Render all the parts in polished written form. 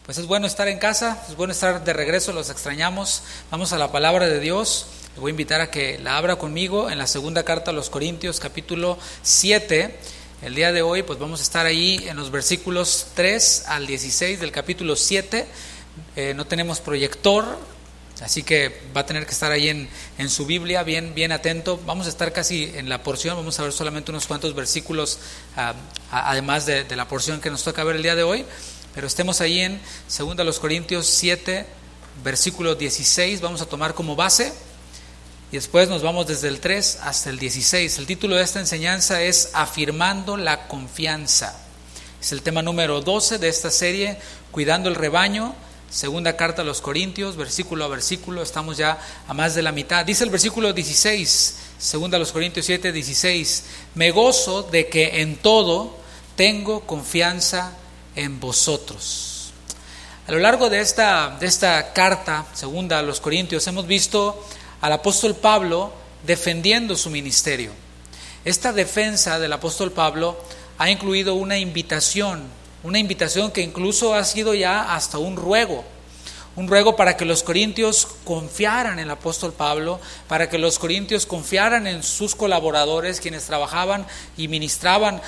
Pues es bueno estar en casa, es bueno estar de regreso, los extrañamos. Vamos a la palabra de Dios. Le voy a invitar a que la abra conmigo en la segunda carta a los Corintios, capítulo 7. El día de hoy pues vamos a estar ahí en los versículos 3 al 16 del capítulo 7. No tenemos proyector, así que va a tener que estar ahí en su Biblia, bien atento. Vamos a estar casi en la porción, vamos a ver solamente unos cuantos versículos, además de la porción que nos toca ver el día de hoy. Pero estemos ahí en 2 Corintios 7, versículo 16, vamos a tomar como base. Y después nos vamos desde el 3 hasta el 16. El título de esta enseñanza es Afirmando la confianza. Es el tema número 12 de esta serie, Cuidando el rebaño. Segunda carta a los Corintios, versículo a versículo. Estamos ya a más de la mitad. Dice el versículo 16, segunda a los Corintios 7, 16. Me gozo de que en todo tengo confianza en vosotros. A lo largo de esta carta, segunda a los Corintios, hemos visto al apóstol Pablo defendiendo su ministerio. Esta defensa del apóstol Pablo ha incluido una invitación que incluso ha sido ya hasta un ruego para que los corintios confiaran en el apóstol Pablo, para que los corintios confiaran en sus colaboradores, quienes trabajaban y ministraban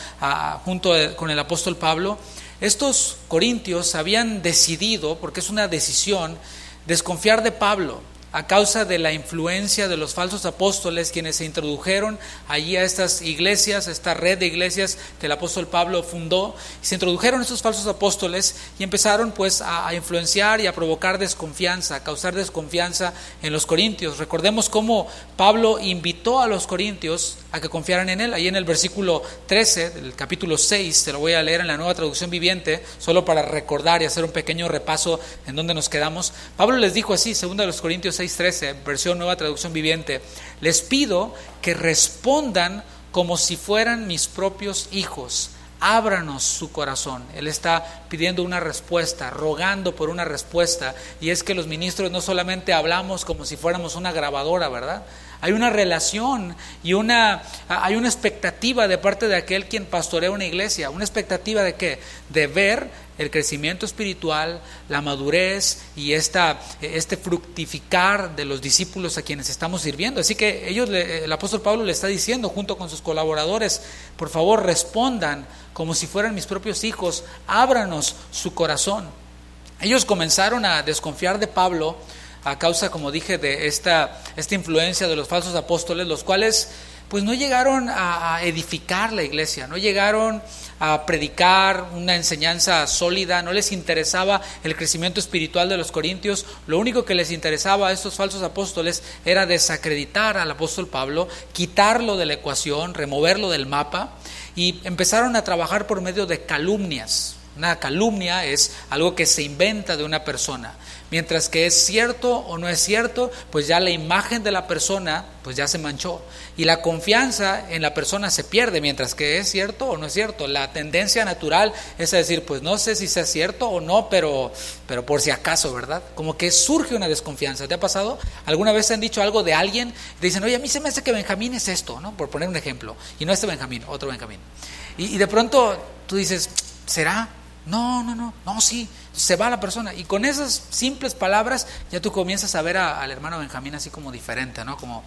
junto con el apóstol Pablo. Estos corintios habían decidido, porque es una decisión, desconfiar de Pablo a causa de la influencia de los falsos apóstoles, quienes se introdujeron allí a estas iglesias, a esta red de iglesias que el apóstol Pablo fundó. Se introdujeron estos falsos apóstoles y empezaron pues a influenciar y a provocar desconfianza, a causar desconfianza en los corintios. Recordemos cómo Pablo invitó a los corintios a que confiaran en él. Ahí en el versículo 13 del capítulo 6, te lo voy a leer en la Nueva Traducción Viviente, solo para recordar y hacer un pequeño repaso en donde nos quedamos. Pablo les dijo así, 2 Corintios 6:13, versión Nueva Traducción Viviente: les pido que respondan como si fueran mis propios hijos. Ábranos su corazón. Él está pidiendo una respuesta, rogando por una respuesta. Y es que los ministros no solamente hablamos como si fuéramos una grabadora, ¿verdad? Hay una relación y hay una expectativa de parte de aquel quien pastorea una iglesia. ¿Una expectativa de qué? De ver el crecimiento espiritual, la madurez y este fructificar de los discípulos a quienes estamos sirviendo. Así que el apóstol Pablo le está diciendo junto con sus colaboradores: por favor respondan como si fueran mis propios hijos, ábranos su corazón. Ellos comenzaron a desconfiar de Pablo a causa, como dije, de esta influencia de los falsos apóstoles, los cuales pues no llegaron a edificar la iglesia, no llegaron a predicar una enseñanza sólida, no les interesaba el crecimiento espiritual de los corintios. Lo único que les interesaba a estos falsos apóstoles era desacreditar al apóstol Pablo, quitarlo de la ecuación, removerlo del mapa, y empezaron a trabajar por medio de calumnias. Una calumnia es algo que se inventa de una persona. Mientras que es cierto o no es cierto, pues ya la imagen de la persona pues ya se manchó. Y la confianza en la persona se pierde, mientras que es cierto o no es cierto. La tendencia natural es a decir, pues no sé si sea cierto o no, pero por si acaso, ¿verdad? Como que surge una desconfianza. ¿Te ha pasado? ¿Alguna vez te han dicho algo de alguien? Te dicen, oye, a mí se me hace que Benjamín es esto, ¿no? Por poner un ejemplo. Y no este Benjamín, otro Benjamín. Y de pronto tú dices, ¿será? No, sí, se va la persona. Y con esas simples palabras ya tú comienzas a ver al hermano Benjamín así como diferente, ¿no? Como,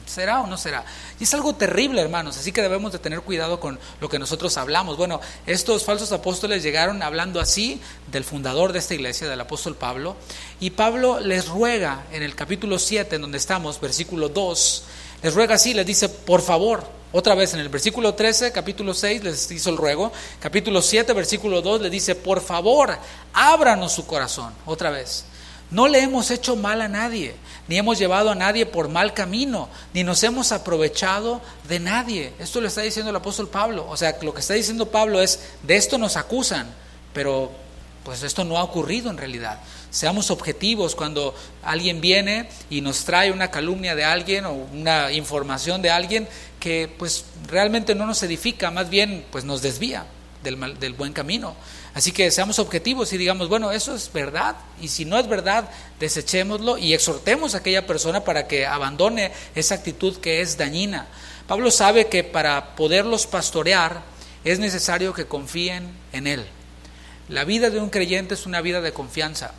¿será o no será? Y es algo terrible, hermanos, así que debemos de tener cuidado con lo que nosotros hablamos. Bueno, estos falsos apóstoles llegaron hablando así del fundador de esta iglesia, del apóstol Pablo, y Pablo les ruega en el capítulo 7, en donde estamos, versículo 2, les ruega así, les dice, por favor. Otra vez en el versículo 13, capítulo 6 les hizo el ruego. Capítulo 7, versículo 2 les dice, por favor, ábranos su corazón. Otra vez, no le hemos hecho mal a nadie, ni hemos llevado a nadie por mal camino, ni nos hemos aprovechado de nadie. Esto lo está diciendo el apóstol Pablo. O sea, lo que está diciendo Pablo es, de esto nos acusan, pero pues esto no ha ocurrido en realidad. Seamos objetivos cuando alguien viene y nos trae una calumnia de alguien o una información de alguien que pues realmente no nos edifica, más bien pues nos desvía del buen camino. Así que seamos objetivos y digamos, bueno, eso es verdad, y si no es verdad, desechémoslo y exhortemos a aquella persona para que abandone esa actitud que es dañina. Pablo sabe que para poderlos pastorear es necesario que confíen en él. La vida de un creyente es una vida de confianza.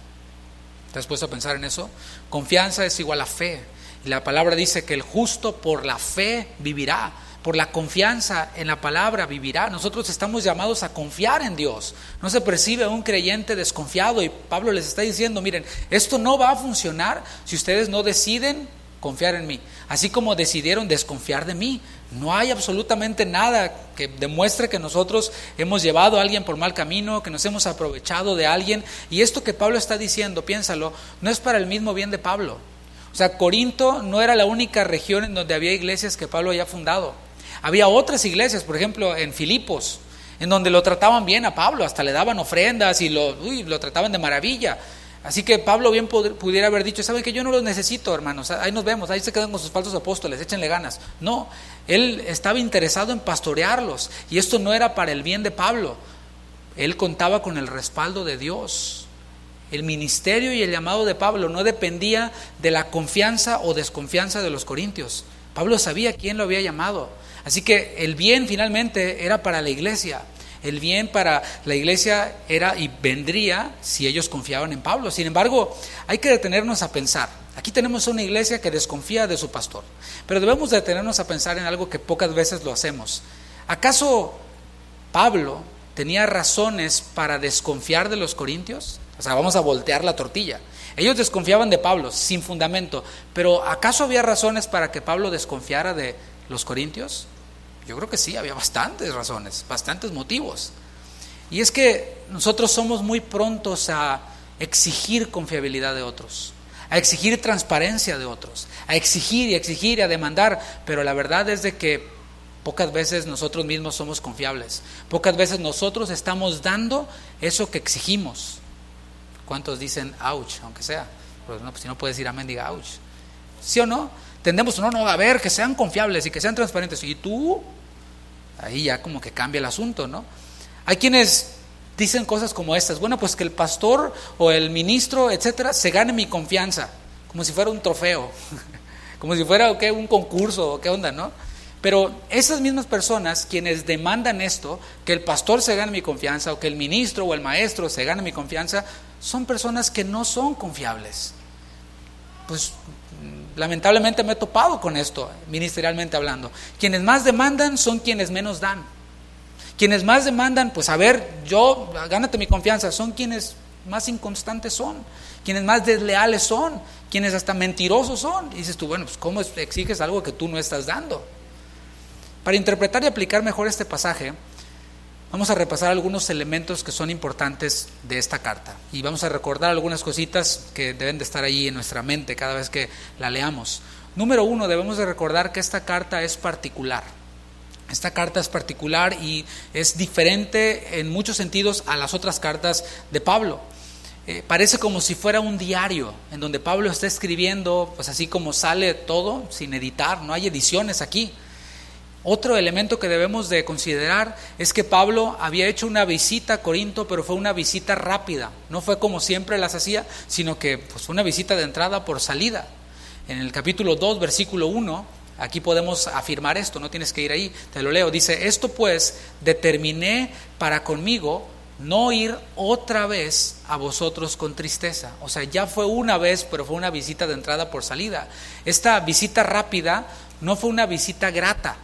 ¿Te has puesto a pensar en eso? Confianza es igual a fe. Y la palabra dice que el justo por la fe vivirá. Por la confianza en la palabra vivirá. Nosotros estamos llamados a confiar en Dios. No se percibe un creyente desconfiado, y Pablo les está diciendo, miren, esto no va a funcionar si ustedes no deciden confiar en mí, así como decidieron desconfiar de mí. No hay absolutamente nada que demuestre que nosotros hemos llevado a alguien por mal camino, que nos hemos aprovechado de alguien. Y esto que Pablo está diciendo, piénsalo, no es para el mismo bien de Pablo. O sea, Corinto no era la única región en donde había iglesias que Pablo había fundado. Había otras iglesias, por ejemplo en Filipos, en donde lo trataban bien a Pablo, hasta le daban ofrendas y lo trataban de maravilla. Así que Pablo bien pudiera haber dicho, ¿saben que yo no los necesito, hermanos? Ahí nos vemos, ahí se quedan con sus falsos apóstoles, échenle ganas. No, él estaba interesado en pastorearlos, y esto no era para el bien de Pablo. Él contaba con el respaldo de Dios. El ministerio y el llamado de Pablo no dependía de la confianza o desconfianza de los corintios. Pablo sabía quién lo había llamado. Así que el bien finalmente era para la iglesia. El bien para la iglesia era y vendría si ellos confiaban en Pablo. Sin embargo, hay que detenernos a pensar. Aquí tenemos una iglesia que desconfía de su pastor, pero debemos detenernos a pensar en algo que pocas veces lo hacemos. ¿Acaso Pablo tenía razones para desconfiar de los corintios? O sea, vamos a voltear la tortilla. Ellos desconfiaban de Pablo sin fundamento, pero ¿acaso había razones para que Pablo desconfiara de los corintios? Yo creo que sí, había bastantes razones, bastantes motivos. Y es que nosotros somos muy prontos a exigir confiabilidad de otros, a exigir transparencia de otros, a exigir y a demandar, pero la verdad es de que pocas veces nosotros mismos somos confiables. Pocas veces nosotros estamos dando eso que exigimos. ¿Cuántos dicen ouch, aunque sea? Pues no, pues si no puedes decir amén, diga ouch. ¿Sí o no? Tendemos, a ver, que sean confiables y que sean transparentes. Y tú, ahí ya como que cambia el asunto, ¿no? Hay quienes dicen cosas como estas. Bueno, pues que el pastor o el ministro, etcétera, se gane mi confianza, como si fuera un trofeo, como si fuera un concurso, o qué onda, ¿no? Pero esas mismas personas quienes demandan esto, que el pastor se gane mi confianza, o que el ministro o el maestro se gane mi confianza, son personas que no son confiables. Pues lamentablemente me he topado con esto, ministerialmente hablando. Quienes más demandan son quienes menos dan. Quienes más demandan, pues a ver, gánate mi confianza, son quienes más inconstantes son, quienes más desleales son, quienes hasta mentirosos son. Y dices tú, bueno, pues ¿cómo exiges algo que tú no estás dando? Para interpretar y aplicar mejor este pasaje, vamos a repasar algunos elementos que son importantes de esta carta, y vamos a recordar algunas cositas que deben de estar ahí en nuestra mente cada vez que la leamos. Número 1, debemos de recordar que esta carta es particular. Esta carta es particular y es diferente en muchos sentidos a las otras cartas de Pablo. Parece como si fuera un diario en donde Pablo está escribiendo, pues así como sale todo, sin editar, no hay ediciones aquí. Otro elemento que debemos de considerar es que Pablo había hecho una visita a Corinto, pero fue una visita rápida. No fue como siempre las hacía, sino que pues, fue una visita de entrada por salida. En el capítulo 2, versículo 1, aquí podemos afirmar esto, no tienes que ir ahí, te lo leo. Dice, esto pues determiné para conmigo no ir otra vez a vosotros con tristeza. O sea, ya fue una vez, pero fue una visita de entrada por salida. Esta visita rápida no fue una visita grata.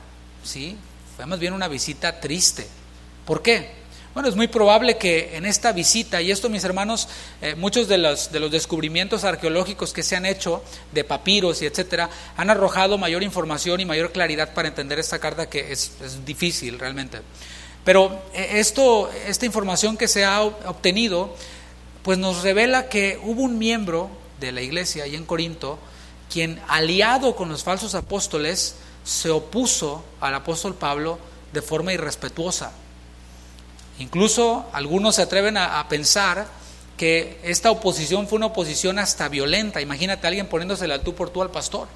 Sí, fue más bien una visita triste. ¿Por qué? Bueno, es muy probable que en esta visita, y esto mis hermanos, muchos de los descubrimientos arqueológicos que se han hecho de papiros y etcétera, han arrojado mayor información y mayor claridad para entender esta carta, que es difícil realmente. Pero esta información que se ha obtenido, pues nos revela que hubo un miembro de la iglesia ahí en Corinto, quien aliado con los falsos apóstoles, se opuso al apóstol Pablo de forma irrespetuosa. Incluso algunos se atreven a pensar que esta oposición fue una oposición hasta violenta. Imagínate a alguien poniéndosele al tú por tú al pastor.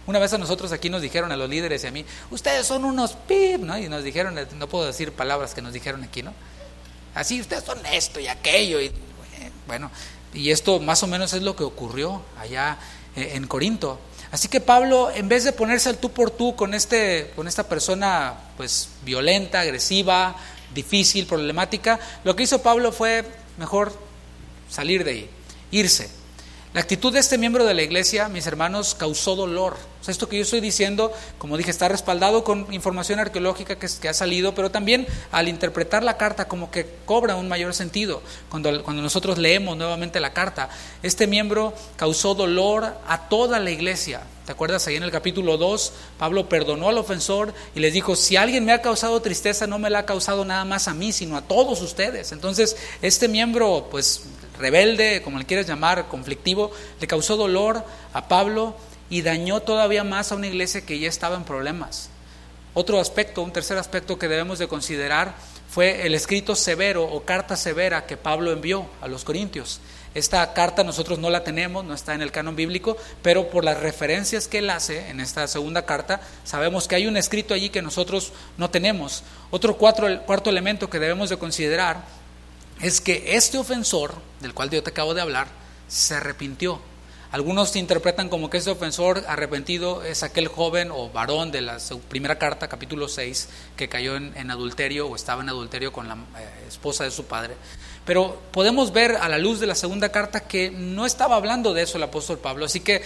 Una vez a nosotros aquí nos dijeron, a los líderes y a mí, ustedes son unos pip, ¿no? Y nos dijeron, no puedo decir palabras que nos dijeron aquí, ¿no? Así, ustedes son esto y aquello. Y bueno, y esto más o menos es lo que ocurrió allá en Corinto. Así que Pablo, en vez de ponerse al tú por tú con esta persona pues violenta, agresiva, difícil, problemática, lo que hizo Pablo fue mejor salir de ahí, irse. La actitud de este miembro de la iglesia, mis hermanos, causó dolor. O sea, esto que yo estoy diciendo, como dije, está respaldado con información arqueológica que ha salido, pero también al interpretar la carta como que cobra un mayor sentido. Cuando nosotros leemos nuevamente la carta, este miembro causó dolor a toda la iglesia. ¿Te acuerdas? Ahí en el capítulo 2, Pablo perdonó al ofensor y les dijo, si alguien me ha causado tristeza, no me la ha causado nada más a mí, sino a todos ustedes. Entonces, este miembro, pues, rebelde, como le quieras llamar, conflictivo, le causó dolor a Pablo y dañó todavía más a una iglesia que ya estaba en problemas. Otro aspecto, un tercer aspecto que debemos de considerar fue el escrito severo o carta severa que Pablo envió a los corintios. Esta carta nosotros no la tenemos, no está en el canon bíblico, pero por las referencias que él hace en esta segunda carta, sabemos que hay un escrito allí que nosotros no tenemos. Otro cuarto elemento que debemos de considerar es que este ofensor, del cual yo te acabo de hablar, se arrepintió. Algunos interpretan como que este ofensor arrepentido es aquel joven o varón de la primera carta, capítulo 6, que cayó en adulterio o estaba en adulterio con la esposa de su padre. Pero podemos ver a la luz de la segunda carta que no estaba hablando de eso el apóstol Pablo. Así que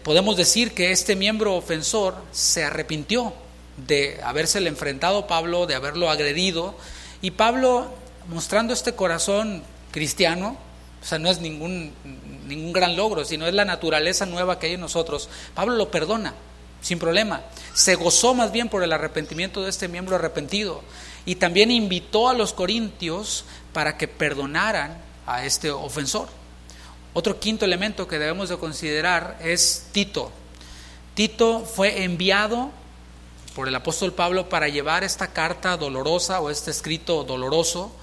podemos decir que este miembro ofensor se arrepintió de habérsele enfrentado a Pablo, de haberlo agredido. Y Pablo, mostrando este corazón cristiano, o sea, no es ningún gran logro, sino es la naturaleza nueva que hay en nosotros, Pablo lo perdona sin problema. Se gozó más bien por el arrepentimiento de este miembro arrepentido. Y también invitó a los corintios para que perdonaran a este ofensor. Otro quinto elemento que debemos de considerar es Tito. Tito fue enviado por el apóstol Pablo para llevar esta carta dolorosa o este escrito doloroso.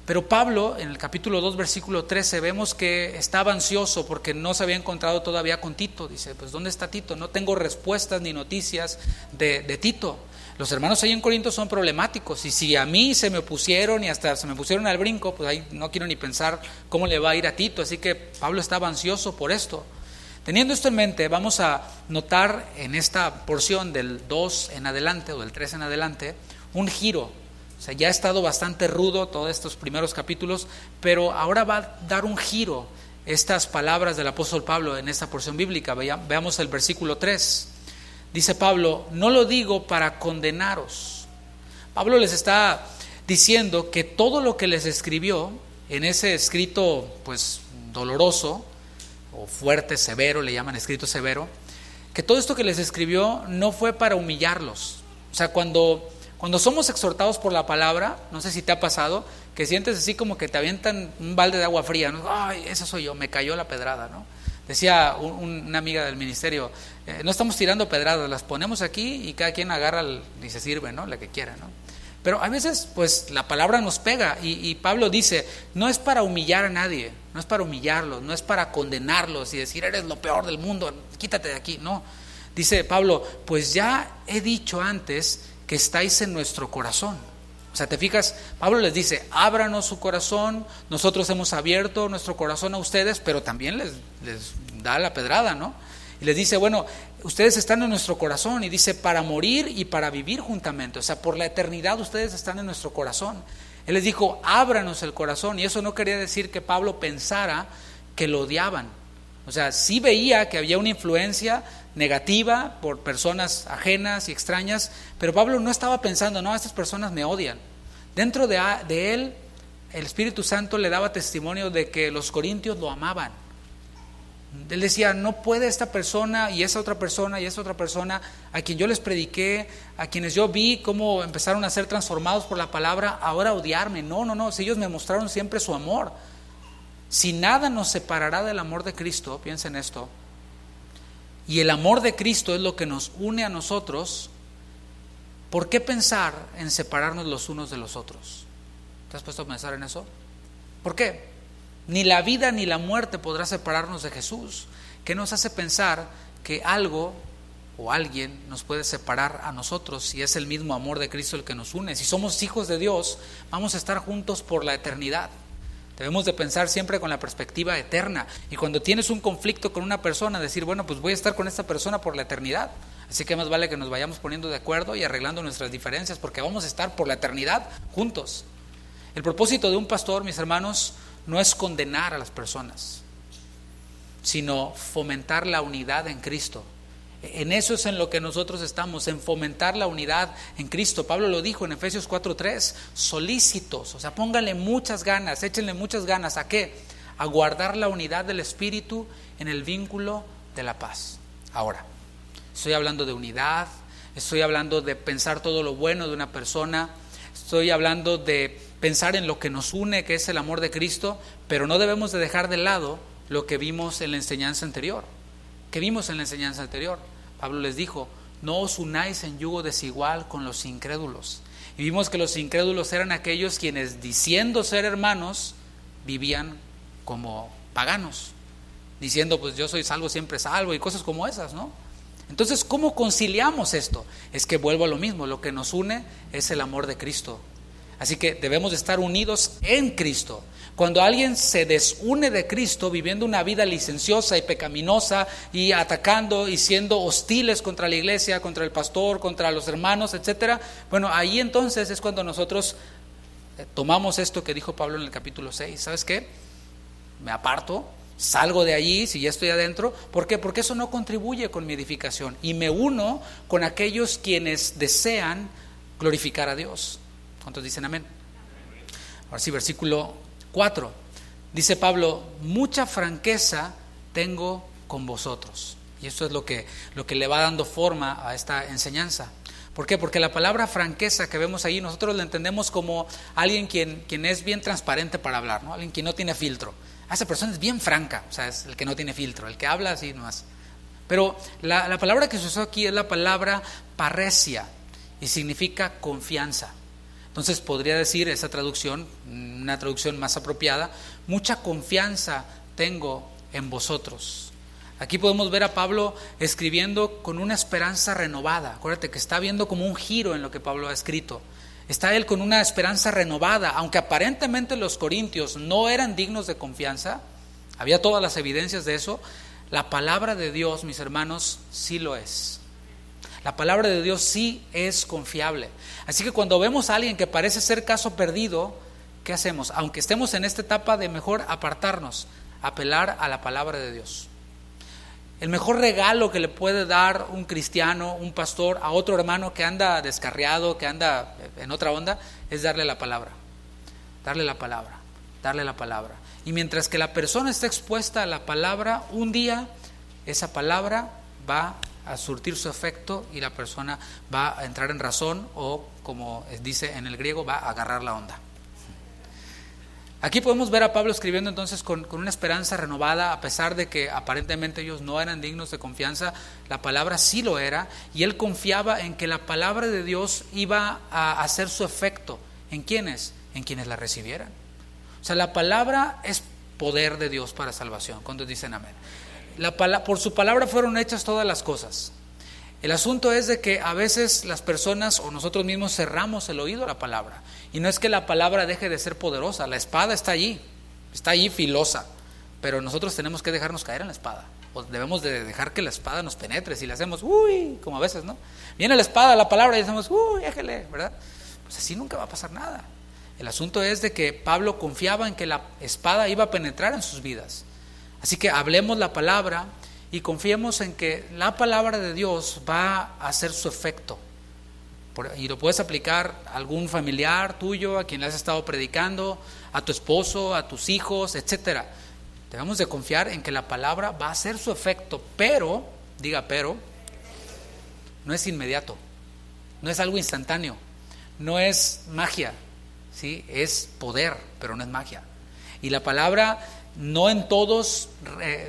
Pero Pablo, en el capítulo 2, versículo 13, vemos que estaba ansioso porque no se había encontrado todavía con Tito. Dice, pues ¿dónde está Tito? No tengo respuestas ni noticias de Tito. Los hermanos ahí en Corinto son problemáticos, y si a mí se me opusieron y hasta se me pusieron al brinco, pues ahí no quiero ni pensar cómo le va a ir a Tito. Así que Pablo estaba ansioso por esto. Teniendo esto en mente, vamos a notar en esta porción del 2 en adelante o del 3 en adelante un giro. O sea, ya ha estado bastante rudo todos estos primeros capítulos, pero ahora va a dar un giro estas palabras del apóstol Pablo en esta porción bíblica. Veamos el versículo 3. Dice Pablo, no lo digo para condenaros. Pablo les está diciendo que todo lo que les escribió en ese escrito pues doloroso o fuerte, severo, le llaman escrito severo, que todo esto que les escribió no fue para humillarlos. O sea, cuando somos exhortados por la palabra, no sé si te ha pasado, que sientes así como que te avientan un balde de agua fría, ¿no? Ay, ese soy yo, me cayó la pedrada, ¿no? Decía una amiga del ministerio, no estamos tirando pedradas, las ponemos aquí y cada quien agarra y se sirve, ¿no? La que quiera, ¿no? Pero a veces pues la palabra nos pega y Pablo dice, no es para humillar a nadie, no es para humillarlos, no es para condenarlos y decir eres lo peor del mundo, quítate de aquí, no. Dice Pablo, pues ya he dicho antes que estáis en nuestro corazón. O sea, te fijas, Pablo les dice, ábranos su corazón, nosotros hemos abierto nuestro corazón a ustedes, pero también les da la pedrada, ¿no? Y les dice, bueno, ustedes están en nuestro corazón, y dice, para morir y para vivir juntamente, o sea, por la eternidad ustedes están en nuestro corazón. Él les dijo, ábranos el corazón, y eso no quería decir que Pablo pensara que lo odiaban. O sea, sí veía que había una influencia negativa por personas ajenas y extrañas, pero Pablo no estaba pensando, no, estas personas me odian. Dentro de él, el Espíritu Santo le daba testimonio de que los corintios lo amaban. Él decía, no puede esta persona y esa otra persona y esa otra persona a quien yo les prediqué, a quienes yo vi cómo empezaron a ser transformados por la palabra, ahora odiarme. No, si ellos me mostraron siempre su amor. Si nada nos separará del amor de Cristo, piensen esto, y el amor de Cristo es lo que nos une a nosotros, ¿por qué pensar en separarnos los unos de los otros? ¿Te has puesto a pensar en eso? ¿Por qué? Ni la vida ni la muerte podrá separarnos de Jesús. ¿Qué nos hace pensar que algo o alguien nos puede separar a nosotros si es el mismo amor de Cristo el que nos une? Si somos hijos de Dios, vamos a estar juntos por la eternidad. Debemos de pensar siempre con la perspectiva eterna, y cuando tienes un conflicto con una persona, decir, bueno, pues voy a estar con esta persona por la eternidad, así que más vale que nos vayamos poniendo de acuerdo y arreglando nuestras diferencias, porque vamos a estar por la eternidad juntos. El propósito de un pastor, mis hermanos, no es condenar a las personas, sino fomentar la unidad en Cristo. En eso es en lo que nosotros estamos, en fomentar la unidad en Cristo. Pablo lo dijo en Efesios 4:3, solícitos, o sea, pónganle muchas ganas, échenle muchas ganas. ¿A qué? A guardar la unidad del Espíritu en el vínculo de la paz. Ahora, estoy hablando de unidad, estoy hablando de pensar todo lo bueno de una persona, estoy hablando de pensar en lo que nos une, que es el amor de Cristo, pero no debemos de dejar de lado lo que vimos en la enseñanza anterior. ¿Qué vimos en la enseñanza anterior? Pablo les dijo, no os unáis en yugo desigual con los incrédulos. Y vimos que los incrédulos eran aquellos quienes, diciendo ser hermanos, vivían como paganos, diciendo pues yo soy salvo, siempre salvo, y cosas como esas, ¿no? Entonces, ¿cómo conciliamos esto? Es que vuelvo a lo mismo, lo que nos une es el amor de Cristo. Así que debemos de estar unidos en Cristo. Cuando alguien se desune de Cristo, viviendo una vida licenciosa y pecaminosa y atacando y siendo hostiles contra la iglesia, contra el pastor, contra los hermanos, etcétera, bueno, ahí entonces es cuando nosotros tomamos esto que dijo Pablo en el capítulo 6. ¿Sabes qué? Me aparto, salgo de allí si ya estoy adentro. ¿Por qué? Porque eso no contribuye con mi edificación y me uno con aquellos quienes desean glorificar a Dios. ¿Cuántos dicen amén? Ahora sí, versículo 4. Dice Pablo, mucha franqueza tengo con vosotros. Y esto es lo que le va dando forma a esta enseñanza. ¿Por qué? Porque la palabra franqueza que vemos ahí, nosotros la entendemos como alguien quien es bien transparente para hablar, ¿no? Alguien quien no tiene filtro. Esa persona es bien franca, o sea, es el que no tiene filtro, el que habla así nomás. Pero la palabra que se usó aquí es la palabra parresia y significa confianza. Entonces podría decir esa traducción, una traducción más apropiada, mucha confianza tengo en vosotros. Aquí podemos ver a Pablo escribiendo con una esperanza renovada. Acuérdate que está viendo como un giro en lo que Pablo ha escrito. Está él con una esperanza renovada, aunque aparentemente los corintios no eran dignos de confianza, había todas las evidencias de eso, la palabra de Dios, mis hermanos, sí lo es. La palabra de Dios sí es confiable. Así que cuando vemos a alguien que parece ser caso perdido, ¿qué hacemos? Aunque estemos en esta etapa de mejor apartarnos, apelar a la palabra de Dios. El mejor regalo que le puede dar un cristiano, un pastor, a otro hermano que anda descarriado, que anda en otra onda, es darle la palabra. Darle la palabra, darle la palabra. Y mientras que la persona está expuesta a la palabra, un día esa palabra va a surtir su efecto y la persona va a entrar en razón o, como dice en el griego, va a agarrar la onda. Aquí podemos ver a Pablo escribiendo entonces con una esperanza renovada, a pesar de que aparentemente ellos no eran dignos de confianza, la palabra sí lo era, y él confiaba en que la palabra de Dios iba a hacer su efecto. ¿En quiénes? En quienes la recibieran. O sea, la palabra es poder de Dios para salvación. ¿Cuántos dicen amén? Por su palabra fueron hechas todas las cosas. El asunto es de que a veces las personas o nosotros mismos cerramos el oído a la palabra. Y no es que la palabra deje de ser poderosa, la espada está allí filosa, pero nosotros tenemos que dejarnos caer en la espada. O debemos de dejar que la espada nos penetre. Si le hacemos, uy, como a veces, ¿no? Viene la espada, la palabra y decimos, uy, déjele, ¿verdad? Pues así nunca va a pasar nada. El asunto es de que Pablo confiaba en que la espada iba a penetrar en sus vidas. Así que hablemos la palabra y confiemos en que la palabra de Dios va a hacer su efecto. Y lo puedes aplicar a algún familiar tuyo, a quien le has estado predicando, a tu esposo, a tus hijos, etcétera. Debemos de confiar en que la palabra va a hacer su efecto, pero, diga pero, no es inmediato, no es algo instantáneo, no es magia, ¿sí? Es poder, pero no es magia. Y la palabra no en todos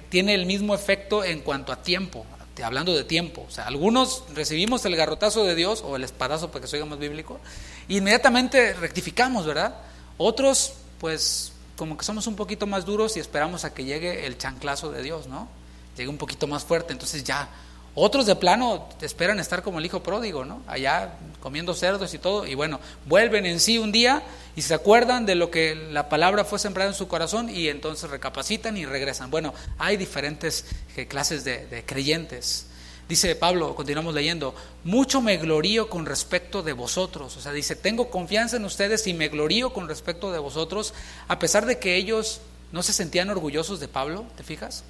tiene el mismo efecto en cuanto a tiempo, hablando de tiempo. O sea, algunos recibimos el garrotazo de Dios o el espadazo, para que se oiga más bíblico, e inmediatamente rectificamos, ¿verdad? Otros, pues, como que somos un poquito más duros y esperamos a que llegue el chanclazo de Dios, ¿no? Llegue un poquito más fuerte, entonces ya. Otros de plano esperan estar como el hijo pródigo, ¿no? Allá comiendo cerdos y todo, y bueno, vuelven en sí un día y se acuerdan de lo que la palabra fue sembrada en su corazón y entonces recapacitan y regresan. Bueno, hay diferentes clases de creyentes. Dice Pablo, continuamos leyendo, mucho me glorío con respecto de vosotros. O sea, dice, tengo confianza en ustedes y me glorío con respecto de vosotros, a pesar de que ellos no se sentían orgullosos de Pablo, ¿te fijas?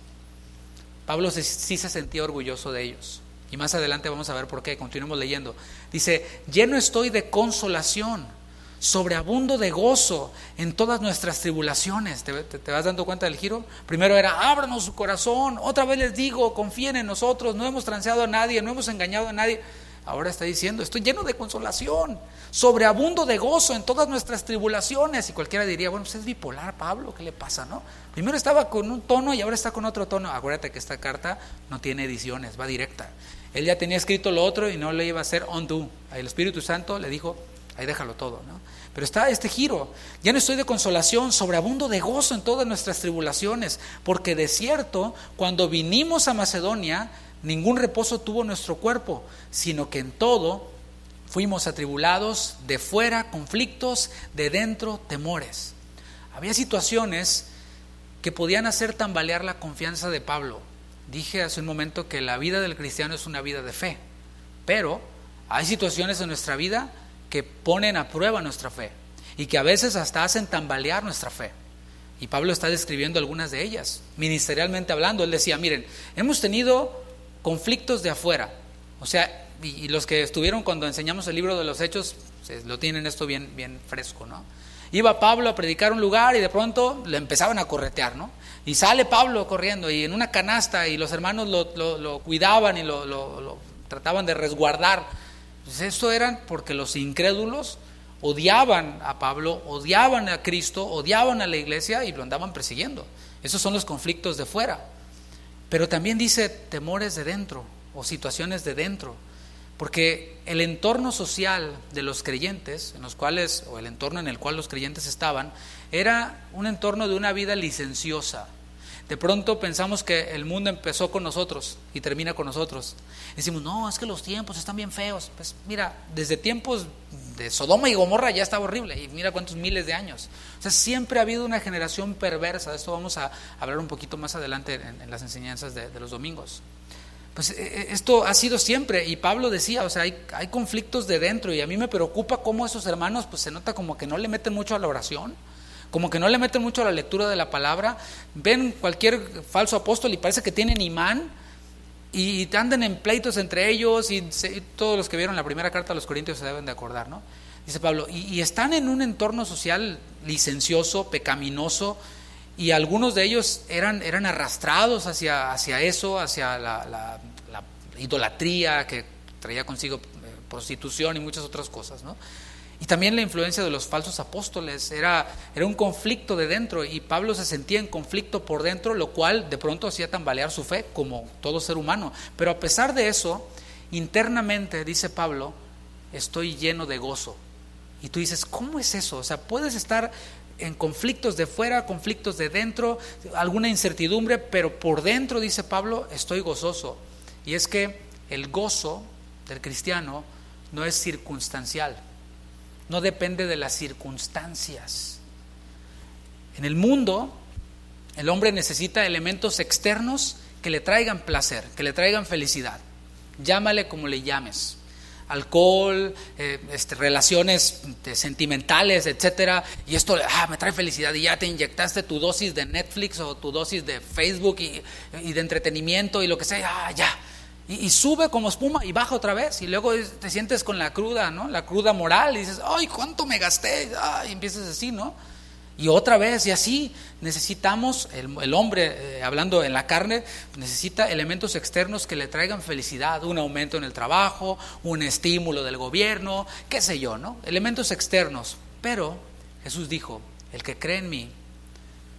Pablo sí se sentía orgulloso de ellos. Y más adelante vamos a ver por qué, continuemos leyendo. Dice, lleno estoy de consolación, sobreabundo de gozo en todas nuestras tribulaciones. ¿Te vas dando cuenta del giro? Primero era, ábranos su corazón. Otra vez les digo, confíen en nosotros. No hemos transeado a nadie, no hemos engañado a nadie. Ahora está diciendo, estoy lleno de consolación, sobreabundo de gozo en todas nuestras tribulaciones. Y cualquiera diría, bueno, pues es bipolar Pablo, ¿qué le pasa, no? Primero estaba con un tono y ahora está con otro tono. Acuérdate que esta carta no tiene ediciones, va directa. Él ya tenía escrito lo otro y no le iba a hacer undo. El Espíritu Santo le dijo, ahí déjalo todo, ¿no? Pero está este giro, ya no estoy de consolación, sobreabundo de gozo en todas nuestras tribulaciones, porque de cierto, cuando vinimos a Macedonia, ningún reposo tuvo nuestro cuerpo, sino que en todo fuimos atribulados, de fuera conflictos, de dentro temores. Había situaciones que podían hacer tambalear la confianza de Pablo. Dije hace un momento que la vida del cristiano es una vida de fe, pero hay situaciones en nuestra vida que ponen a prueba nuestra fe y que a veces hasta hacen tambalear nuestra fe. Y Pablo está describiendo algunas de ellas, ministerialmente hablando. Él decía, miren, hemos tenido conflictos de afuera, o sea, y los que estuvieron cuando enseñamos el libro de los Hechos, lo tienen esto bien fresco, ¿no? Iba Pablo a predicar un lugar y de pronto le empezaban a corretear, ¿no? Y sale Pablo corriendo y en una canasta y los hermanos lo cuidaban y lo trataban de resguardar. Pues eso eran porque los incrédulos odiaban a Pablo, odiaban a Cristo, odiaban a la iglesia y lo andaban persiguiendo. Esos son los conflictos de fuera. Pero también dice temores de dentro o situaciones de dentro, porque el entorno social de los creyentes, en los cuales, o el entorno en el cual los creyentes estaban, era un entorno de una vida licenciosa. De pronto pensamos que el mundo empezó con nosotros y termina con nosotros. Decimos, no, es que los tiempos están bien feos. Pues mira, desde tiempos de Sodoma y Gomorra ya estaba horrible y mira cuántos miles de años. O sea, siempre ha habido una generación perversa. De esto vamos a hablar un poquito más adelante en las enseñanzas de los domingos. Pues esto ha sido siempre, y Pablo decía, o sea, hay conflictos de dentro, y a mí me preocupa cómo esos hermanos, pues se nota como que no le meten mucho a la oración, como que no le meten mucho a la lectura de la palabra, ven cualquier falso apóstol y parece que tienen imán, y andan en pleitos entre ellos, y todos los que vieron la primera carta a los Corintios se deben de acordar, ¿no? Dice Pablo, y están en un entorno social licencioso, pecaminoso, y algunos de ellos eran arrastrados hacia eso, hacia la idolatría que traía consigo prostitución y muchas otras cosas, ¿no? Y también la influencia de los falsos apóstoles, era un conflicto de dentro, y Pablo se sentía en conflicto por dentro, lo cual de pronto hacía tambalear su fe, como todo ser humano. Pero a pesar de eso, internamente, dice Pablo, estoy lleno de gozo. Y tú dices, ¿cómo es eso? O sea, puedes estar en conflictos de fuera, conflictos de dentro, alguna incertidumbre, pero por dentro, dice Pablo, estoy gozoso. Y es que el gozo del cristiano no es circunstancial, no depende de las circunstancias. En el mundo, el hombre necesita elementos externos que le traigan placer, que le traigan felicidad. Llámale como le llames. Alcohol, relaciones sentimentales, etcétera, y esto me trae felicidad, y ya te inyectaste tu dosis de Netflix o tu dosis de Facebook y de entretenimiento y lo que sea, ya, y sube como espuma y baja otra vez, y luego te sientes con la cruda, ¿no? La cruda moral, y dices, ay, ¿cuánto me gasté? Y empiezas así, ¿no? Y otra vez, y así necesitamos, el hombre, hablando en la carne, necesita elementos externos que le traigan felicidad, un aumento en el trabajo, un estímulo del gobierno, qué sé yo, ¿no? Elementos externos. Pero Jesús dijo, el que cree en mí,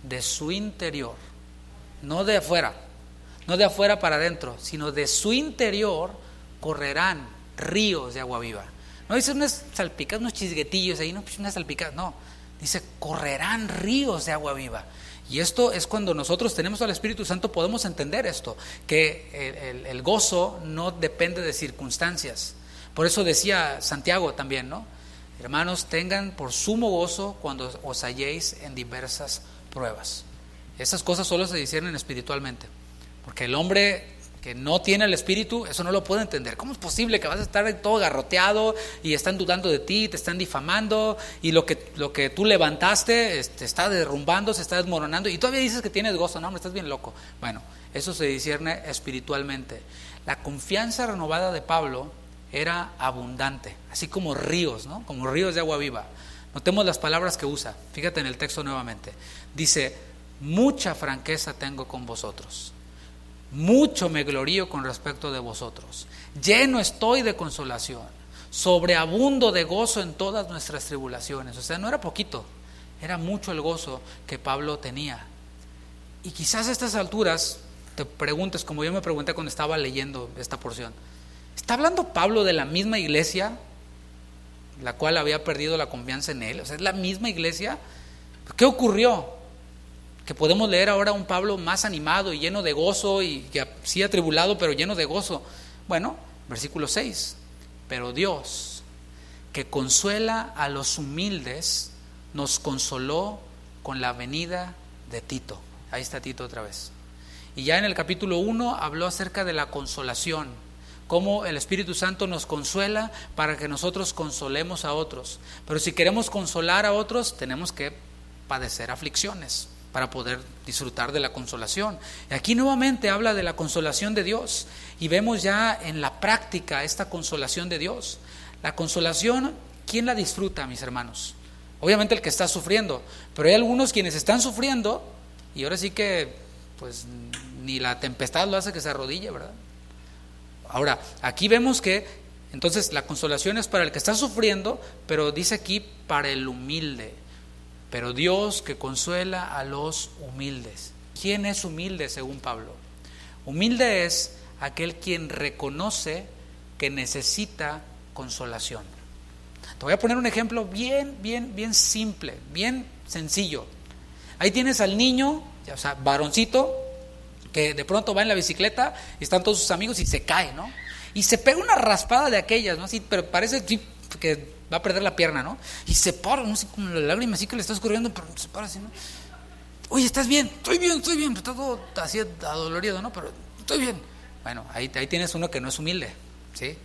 de su interior, no de afuera para adentro, sino de su interior, correrán ríos de agua viva. No dice unas salpicadas, unos chisguetillos ahí, no, pues unas salpicadas, no. Dice, correrán ríos de agua viva. Y esto es cuando nosotros tenemos al Espíritu Santo, podemos entender esto, que el gozo no depende de circunstancias. Por eso decía Santiago también, ¿no? Hermanos, tengan por sumo gozo cuando os halléis en diversas pruebas. Esas cosas solo se disciernen espiritualmente, porque el hombre que no tiene el Espíritu, eso no lo puede entender. ¿Cómo es posible que vas a estar todo garroteado y están dudando de ti, te están difamando y lo que tú levantaste está derrumbando, se está desmoronando y todavía dices que tienes gozo? No, hombre, estás bien loco. Bueno, eso se discierne espiritualmente. La confianza renovada de Pablo era abundante, así como ríos, ¿no? Como ríos de agua viva. Notemos las palabras que usa. Fíjate en el texto nuevamente. Dice: mucha franqueza tengo con vosotros, mucho me glorío con respecto de vosotros, lleno estoy de consolación, sobreabundo de gozo en todas nuestras tribulaciones. O sea, no era poquito, era mucho el gozo que Pablo tenía. Y quizás a estas alturas te preguntes, como yo me pregunté cuando estaba leyendo esta porción, ¿está hablando Pablo de la misma iglesia la cual había perdido la confianza en él? O sea, ¿es la misma iglesia? ¿Qué ocurrió? Que podemos leer ahora un Pablo más animado y lleno de gozo, y que sí atribulado, pero lleno de gozo. Bueno, versículo 6: pero Dios, que consuela a los humildes, nos consoló con la venida de Tito. Ahí está Tito otra vez. Y ya en el capítulo 1 habló acerca de la consolación, cómo el Espíritu Santo nos consuela para que nosotros consolemos a otros. Pero si queremos consolar a otros, tenemos que padecer aflicciones para poder disfrutar de la consolación. Y aquí nuevamente habla de la consolación de Dios, y vemos ya en la práctica esta consolación de Dios. La consolación, ¿quién la disfruta, mis hermanos? Obviamente el que está sufriendo, pero hay algunos quienes están sufriendo y ahora sí que pues ni la tempestad lo hace que se arrodille, ¿verdad? Ahora, aquí vemos que entonces la consolación es para el que está sufriendo, pero dice aquí para el humilde. Pero Dios que consuela a los humildes. ¿Quién es humilde según Pablo? Humilde es aquel quien reconoce que necesita consolación. Te voy a poner un ejemplo bien simple, bien sencillo. Ahí tienes al niño, o sea, varoncito, que de pronto va en la bicicleta y están todos sus amigos y se cae, ¿no? Y se pega una raspada de aquellas, ¿no? Así, pero parece que va a perder la pierna, ¿no? Y se para, no sé, con la lágrima así que le está escurriendo, pero se para así, ¿no? Oye, ¿estás bien? Estoy bien, pero está todo así adolorido, ¿no? Pero estoy bien. Bueno, ahí tienes uno que no es humilde, ¿sí?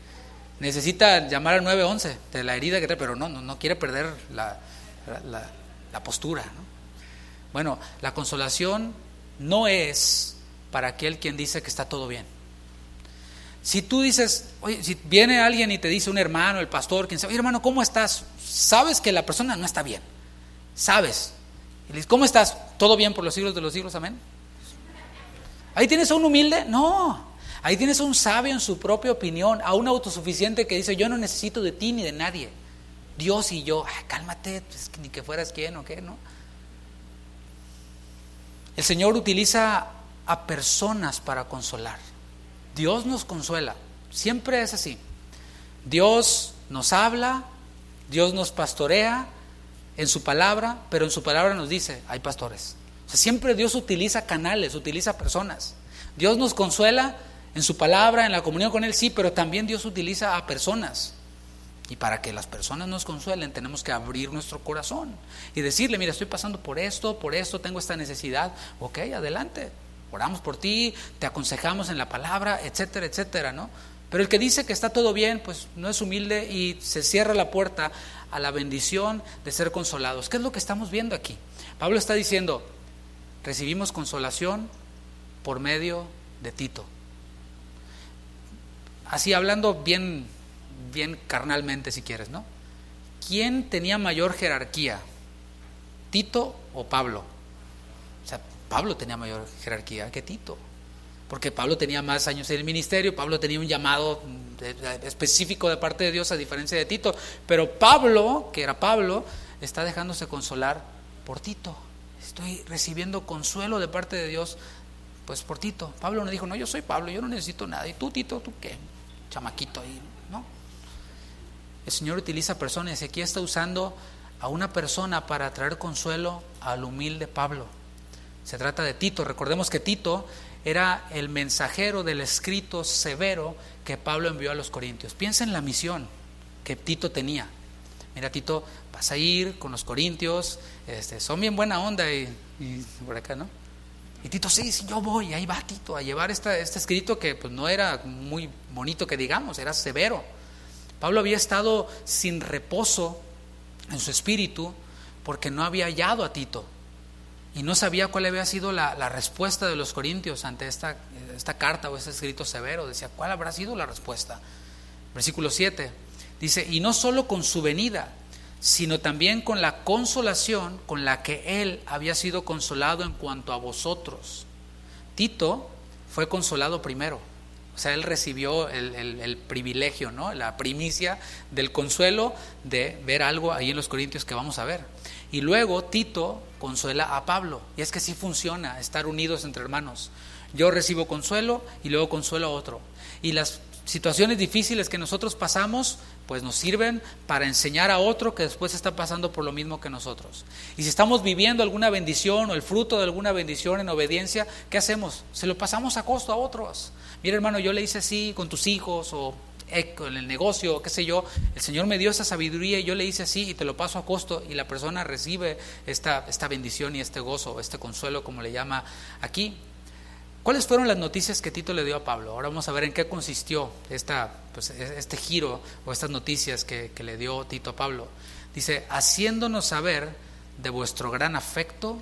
Necesita llamar al 911 de la herida que trae, pero no quiere perder la postura, ¿no? Bueno, la consolación no es para aquel quien dice que está todo bien. Si tú dices, oye, si viene alguien y te dice, un hermano, el pastor, quien sabe, oye, hermano, ¿cómo estás? Sabes que la persona no está bien, sabes. Y le dices, ¿cómo estás? ¿Todo bien por los siglos de los siglos? Amén. ¿Ahí tienes a un humilde? No. Ahí tienes a un sabio en su propia opinión, a un autosuficiente que dice, yo no necesito de ti ni de nadie. Dios y yo, cálmate, pues, ni que fueras quién o qué, ¿no? El Señor utiliza a personas para consolar. Dios nos consuela, siempre es así. Dios nos habla, Dios nos pastorea en su palabra, pero en su palabra nos dice, hay pastores. O sea, siempre Dios utiliza canales, utiliza personas. Dios nos consuela en su palabra, en la comunión con Él, sí, pero también Dios utiliza a personas. Y para que las personas nos consuelen, tenemos que abrir nuestro corazón y decirle, mira, estoy pasando por esto, tengo esta necesidad. Ok, adelante, oramos por ti, te aconsejamos en la palabra, etcétera, etcétera, ¿no? Pero el que dice que está todo bien, pues no es humilde y se cierra la puerta a la bendición de ser consolados. ¿Qué es lo que estamos viendo aquí? Pablo está diciendo, recibimos consolación por medio de Tito. Así hablando bien carnalmente, si quieres, ¿no? ¿Quién tenía mayor jerarquía? ¿Tito o Pablo? O sea, Pablo tenía mayor jerarquía que Tito, porque Pablo tenía más años en el ministerio, Pablo tenía un llamado específico de parte de Dios a diferencia de Tito, pero Pablo, que era Pablo, está dejándose consolar por Tito. Estoy recibiendo consuelo de parte de Dios, pues por Tito. Pablo no dijo, no, yo soy Pablo, yo no necesito nada, y tú, Tito, ¿tú qué? Chamaquito ahí, ¿no? El Señor utiliza personas y aquí está usando a una persona para traer consuelo al humilde Pablo. Se trata de Tito. Recordemos que Tito era el mensajero del escrito severo que Pablo envió a los corintios. Piensa en la misión que Tito tenía. Mira, Tito, vas a ir con los corintios, son bien buena onda y por acá, ¿no? Y Tito, sí, yo voy. Y ahí va Tito a llevar este escrito que pues no era muy bonito que digamos, era severo. Pablo había estado sin reposo en su espíritu porque no había hallado a Tito y no sabía cuál había sido la respuesta de los corintios ante esta carta o este escrito severo. Decía, ¿cuál habrá sido la respuesta? Versículo 7 dice, y no solo con su venida, sino también con la consolación con la que él había sido consolado en cuanto a vosotros. Tito fue consolado primero. O sea, él recibió el privilegio, ¿no? La primicia del consuelo de ver algo ahí en los Corintios que vamos a ver. Y luego Tito consuela a Pablo. Y es que sí funciona estar unidos entre hermanos. Yo recibo consuelo y luego consuelo a otro. Y las situaciones difíciles que nosotros pasamos, pues nos sirven para enseñar a otro que después está pasando por lo mismo que nosotros. Y si estamos viviendo alguna bendición o el fruto de alguna bendición en obediencia, ¿qué hacemos? Se lo pasamos a costo a otros. Mira, hermano, yo le hice así con tus hijos o en el negocio, qué sé yo, el Señor me dio esa sabiduría y yo le hice así y te lo paso a costo, y la persona recibe esta bendición y este gozo, este consuelo, como le llama aquí. ¿Cuáles fueron las noticias que Tito le dio a Pablo? Ahora vamos a ver en qué consistió este giro o estas noticias que le dio Tito a Pablo. Dice, haciéndonos saber de vuestro gran afecto,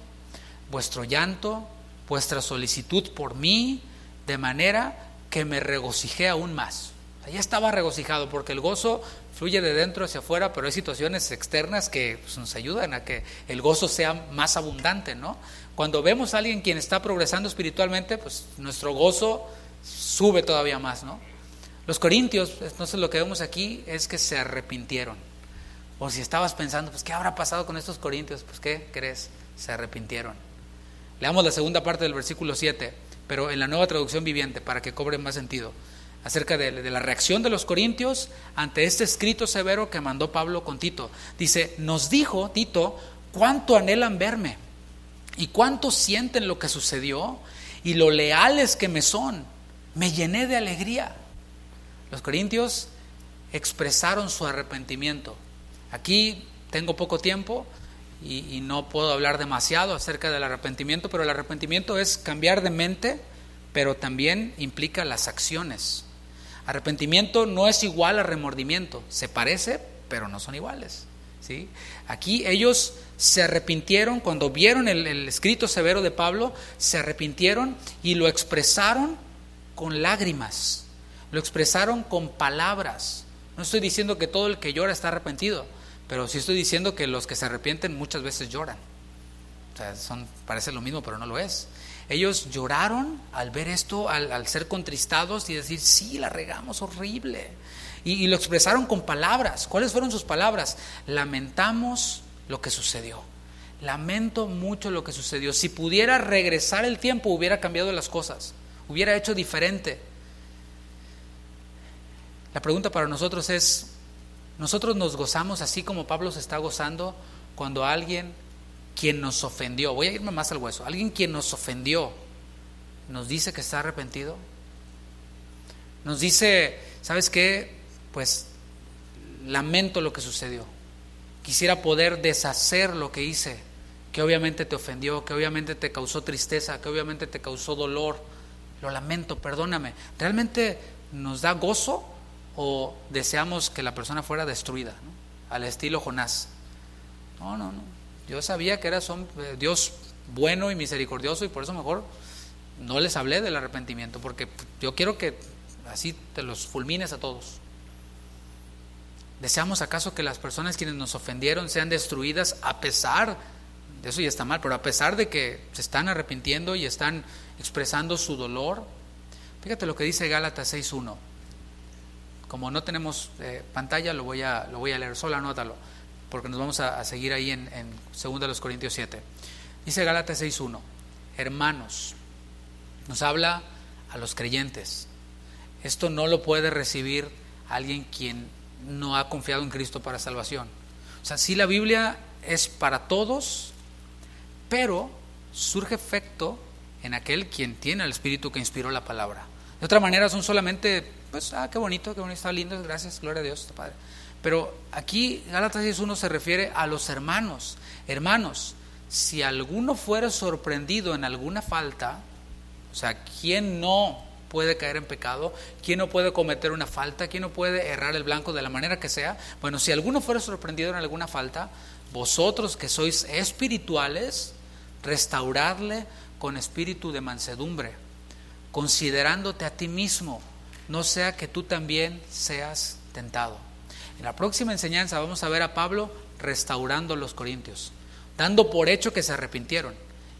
vuestro llanto, vuestra solicitud por mí, de manera que me regocijé aún más. Ya estaba regocijado porque el gozo fluye de dentro hacia afuera, pero hay situaciones externas que pues, nos ayudan a que el gozo sea más abundante, ¿no? Cuando vemos a alguien quien está progresando espiritualmente, pues nuestro gozo sube todavía más, ¿no? Los corintios, entonces lo que vemos aquí es que se arrepintieron. O si estabas pensando, pues ¿qué habrá pasado con estos corintios? Pues ¿qué crees? Se arrepintieron. Leamos la segunda parte del versículo 7, pero en la Nueva Traducción Viviente, para que cobre más sentido, acerca de la reacción de los corintios ante este escrito severo que mandó Pablo con Tito. Dice, nos dijo Tito, cuánto anhelan verme y cuánto sienten lo que sucedió y lo leales que me son. Me llené de alegría. Los corintios expresaron su arrepentimiento. Aquí tengo poco tiempo y no puedo hablar demasiado acerca del arrepentimiento, pero el arrepentimiento es cambiar de mente, pero también implica las acciones. Arrepentimiento no es igual a remordimiento, se parece, pero no son iguales, ¿sí? Aquí ellos se arrepintieron cuando vieron el escrito severo de Pablo, se arrepintieron y lo expresaron con lágrimas, lo expresaron con palabras. No estoy diciendo que todo el que llora está arrepentido, pero sí estoy diciendo que los que se arrepienten muchas veces lloran. O sea, parece lo mismo, pero no lo es. Ellos lloraron al ver esto, al ser contristados y decir, sí, la regamos horrible. Y lo expresaron con palabras. ¿Cuáles fueron sus palabras? Lamentamos lo que sucedió. Lamento mucho lo que sucedió. Si pudiera regresar el tiempo, hubiera cambiado las cosas. Hubiera hecho diferente. La pregunta para nosotros es, ¿nosotros nos gozamos así como Pablo se está gozando cuando alguien quien nos ofendió, voy a irme más al hueso, alguien quien nos ofendió nos dice que está arrepentido? Nos dice, ¿sabes qué? Pues lamento lo que sucedió, quisiera poder deshacer lo que hice, que obviamente te ofendió, que obviamente te causó tristeza, que obviamente te causó dolor, lo lamento, perdóname. ¿Realmente nos da gozo o deseamos que la persona fuera destruida, ¿no? Al estilo Jonás? No. Yo sabía que era Dios bueno y misericordioso y por eso mejor no les hablé del arrepentimiento, porque yo quiero que así te los fulmines a todos. ¿Deseamos acaso que las personas quienes nos ofendieron sean destruidas a pesar de eso? Ya está mal, pero a pesar de que se están arrepintiendo y están expresando su dolor. Fíjate lo que dice Gálatas 6:1. Como no tenemos pantalla, lo voy a leer, solo anótalo, porque nos vamos a seguir ahí en 2 Corintios 7. Dice Gálatas 6:1, hermanos, nos habla a los creyentes. Esto no lo puede recibir alguien quien no ha confiado en Cristo para salvación. O sea, sí, la Biblia es para todos, pero surge efecto en aquel quien tiene el Espíritu que inspiró la palabra. De otra manera son solamente, pues, qué bonito, está lindo, gracias, gloria a Dios, está padre. Pero aquí Gálatas 6:1 se refiere a los hermanos. Hermanos, si alguno fuera sorprendido en alguna falta, o sea, ¿quién no puede caer en pecado? ¿Quién no puede cometer una falta? ¿Quién no puede errar el blanco de la manera que sea? Bueno, si alguno fuera sorprendido en alguna falta, vosotros que sois espirituales, restauradle con espíritu de mansedumbre, considerándote a ti mismo, no sea que tú también seas tentado. En la próxima enseñanza vamos a ver a Pablo restaurando a los corintios, dando por hecho que se arrepintieron.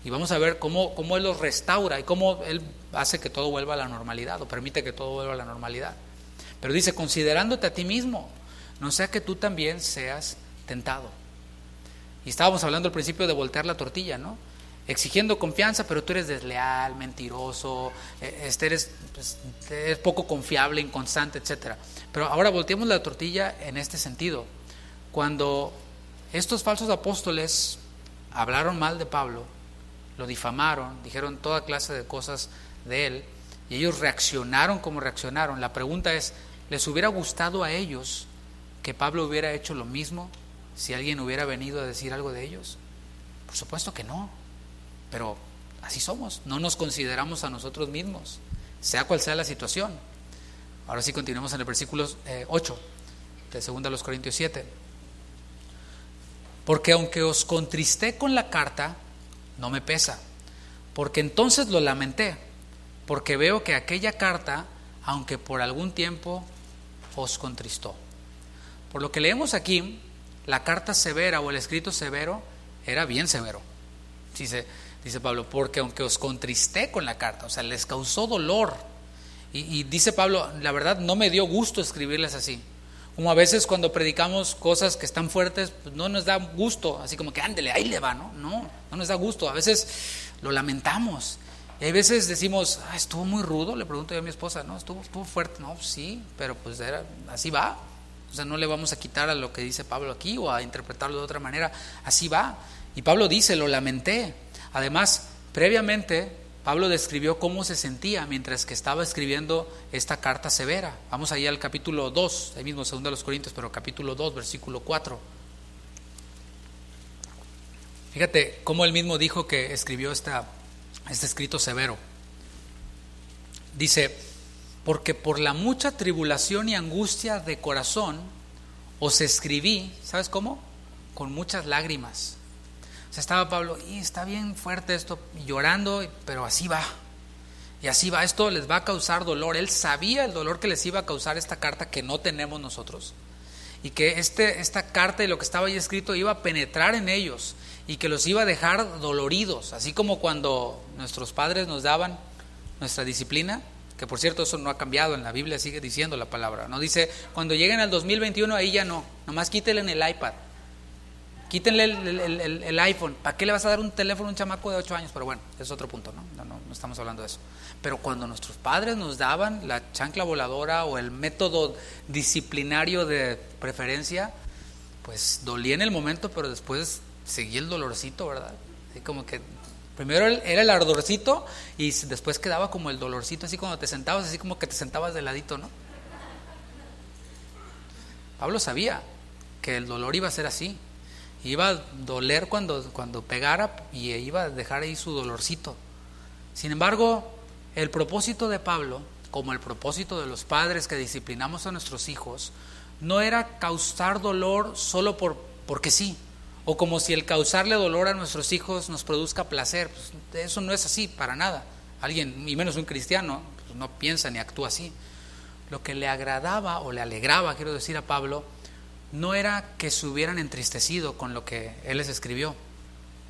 Y vamos a ver cómo Él los restaura y cómo Él hace que todo vuelva a la normalidad, o permite que todo vuelva a la normalidad. Pero dice, considerándote a ti mismo, no sea que tú también seas tentado. Y estábamos hablando al principio de voltear la tortilla, ¿no? Exigiendo confianza, pero tú eres desleal, mentiroso, eres poco confiable, inconstante, etc. Pero ahora volteemos la tortilla en este sentido. Cuando estos falsos apóstoles hablaron mal de Pablo, lo difamaron, dijeron toda clase de cosas de él, y ellos reaccionaron como reaccionaron. La pregunta es, ¿les hubiera gustado a ellos que Pablo hubiera hecho lo mismo si alguien hubiera venido a decir algo de ellos? Por supuesto que no, pero así somos, no nos consideramos a nosotros mismos, sea cual sea la situación. Ahora sí continuamos en el versículo 8 de 2 Corintios 7. Porque aunque os contristé con la carta, no me pesa, porque entonces lo lamenté, porque veo que aquella carta, aunque por algún tiempo, os contristó. Por lo que leemos aquí, la carta severa o el escrito severo era bien severo. Dice Pablo, porque aunque os contristé con la carta, o sea, les causó dolor. Y dice Pablo, la verdad no me dio gusto escribirles así. Como a veces cuando predicamos cosas que están fuertes, pues no nos da gusto, así como que ándele, ahí le va, ¿no? No nos da gusto, a veces lo lamentamos. Y hay veces decimos, estuvo muy rudo, le pregunto yo a mi esposa, ¿no? Estuvo fuerte, no, sí, pero pues así va. O sea, no le vamos a quitar a lo que dice Pablo aquí o a interpretarlo de otra manera, así va. Y Pablo dice, lo lamenté. Además, previamente, Pablo describió cómo se sentía mientras que estaba escribiendo esta carta severa. Vamos ahí al capítulo 2, ahí mismo 2 Corintios, pero capítulo 2, versículo 4. Fíjate cómo él mismo dijo que escribió este escrito severo. Dice, porque por la mucha tribulación y angustia de corazón os escribí, ¿sabes cómo? Con muchas lágrimas. O sea, estaba Pablo, y está bien fuerte esto, llorando, pero así va. Y así va, esto les va a causar dolor. Él sabía el dolor que les iba a causar esta carta que no tenemos nosotros. Y que esta carta y lo que estaba ahí escrito iba a penetrar en ellos y que los iba a dejar doloridos. Así como cuando nuestros padres nos daban nuestra disciplina, que por cierto eso no ha cambiado, en la Biblia sigue diciendo la palabra. No dice, cuando lleguen al 2021 ahí ya no, nomás quítenle en el iPad. Quítenle el iPhone. ¿Para qué le vas a dar un teléfono a un chamaco de 8 años? Pero bueno, es otro punto, no estamos hablando de eso. Pero cuando nuestros padres nos daban la chancla voladora o el método disciplinario de preferencia, pues dolía en el momento, pero después seguía el dolorcito, ¿verdad? Así como que primero era el ardorcito y después quedaba como el dolorcito, así cuando te sentabas, así como que te sentabas de ladito, ¿no? Pablo sabía que el dolor iba a ser así. Iba a doler cuando pegara y iba a dejar ahí su dolorcito. Sin embargo, el propósito de Pablo, como el propósito de los padres que disciplinamos a nuestros hijos, no era causar dolor solo porque sí, o como si el causarle dolor a nuestros hijos nos produzca placer. Pues eso no es así para nada. Alguien, y menos un cristiano, pues no piensa ni actúa así. Lo que le agradaba o le alegraba, quiero decir, a Pablo, no era que se hubieran entristecido con lo que él les escribió.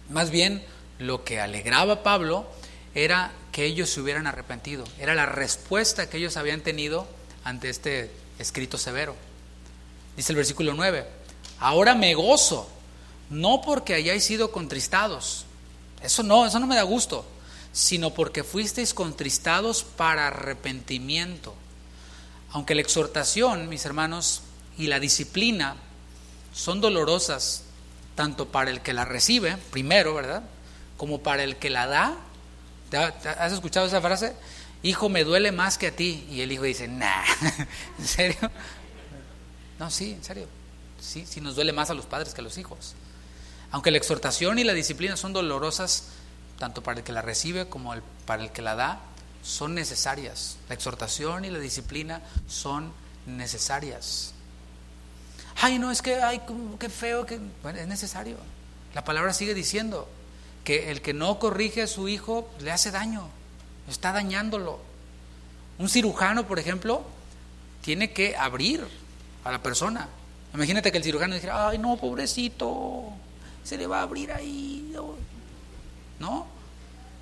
Más bien, lo que alegraba a Pablo era que ellos se hubieran arrepentido. Era la respuesta que ellos habían tenido ante este escrito severo. Dice el versículo 9, ahora me gozo, no porque hayáis sido contristados. Eso no me da gusto, sino porque fuisteis contristados para arrepentimiento. Aunque la exhortación, mis hermanos, y la disciplina son dolorosas tanto para el que la recibe, primero, ¿verdad?, como para el que la da. ¿Has escuchado esa frase? Hijo, me duele más que a ti. Y el hijo dice, nah, ¿en serio? No, sí, en serio. Sí nos duele más a los padres que a los hijos. Aunque la exhortación y la disciplina son dolorosas, tanto para el que la recibe como para el que la da, son necesarias. La exhortación y la disciplina son necesarias. Ay, no, es que, ay, qué feo, bueno, es necesario. La palabra sigue diciendo que el que no corrige a su hijo le hace daño, está dañándolo. Un cirujano, por ejemplo, tiene que abrir a la persona. Imagínate que el cirujano dijera, ay, no, pobrecito, se le va a abrir ahí. No,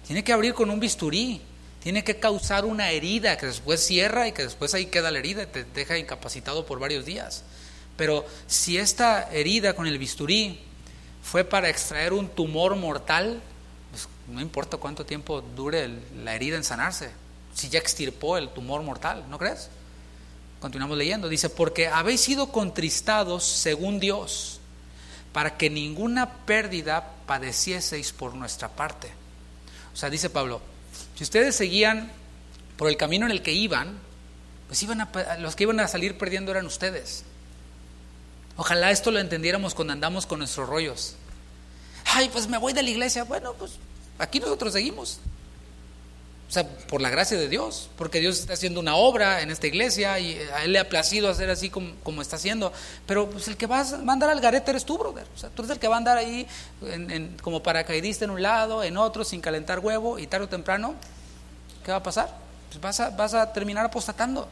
tiene que abrir con un bisturí, tiene que causar una herida que después cierra y que después ahí queda la herida y te deja incapacitado por varios días. Pero si esta herida con el bisturí fue para extraer un tumor mortal, pues no importa cuánto tiempo dure la herida en sanarse, si ya extirpó el tumor mortal, ¿no crees? Continuamos leyendo, dice, porque habéis sido contristados según Dios, para que ninguna pérdida padecieseis por nuestra parte. O sea, dice Pablo, si ustedes seguían por el camino en el que iban, pues los que iban a salir perdiendo eran ustedes. Ojalá esto lo entendiéramos cuando andamos con nuestros rollos. Ay, pues me voy de la iglesia. Bueno, pues aquí nosotros seguimos. O sea, por la gracia de Dios, porque Dios está haciendo una obra en esta iglesia y a Él le ha placido hacer así como está haciendo. Pero pues el que va a andar al garete eres tú, brother. O sea, tú eres el que va a andar ahí como paracaidista en un lado, en otro, sin calentar huevo, y tarde o temprano, ¿qué va a pasar? Pues vas a terminar apostatando.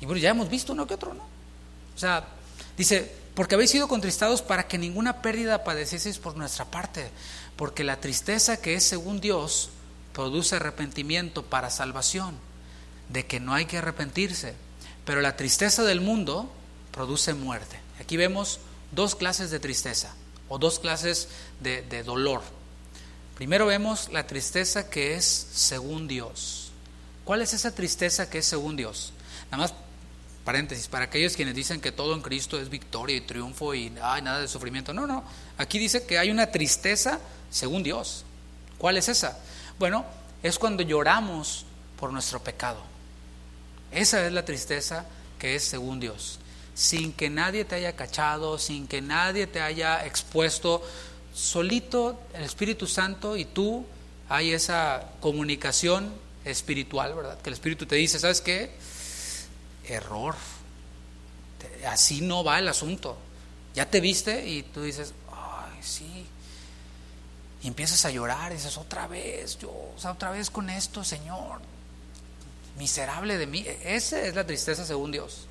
Y bueno, ya hemos visto uno que otro, ¿no? O sea, dice, porque habéis sido contristados para que ninguna pérdida padecieseis por nuestra parte, porque la tristeza que es según Dios produce arrepentimiento para salvación, de que no hay que arrepentirse, pero la tristeza del mundo produce muerte. Aquí vemos dos clases de tristeza o dos clases de dolor. Primero vemos la tristeza que es según Dios. ¿Cuál es esa tristeza que es según Dios? Nada más paréntesis, para aquellos quienes dicen que todo en Cristo es victoria y triunfo y nada de sufrimiento. No, aquí dice que hay una tristeza según Dios. ¿Cuál es esa? Bueno, es cuando lloramos por nuestro pecado. Esa es la tristeza que es según Dios. Sin que nadie te haya cachado, sin que nadie te haya expuesto, solito el Espíritu Santo y tú, hay esa comunicación espiritual, ¿verdad? Que el Espíritu te dice, ¿sabes qué? Error, así no va el asunto. Ya te viste y tú dices, ay, sí. Y empiezas a llorar y dices, otra vez con esto, Señor, miserable de mí. Esa es la tristeza según Dios,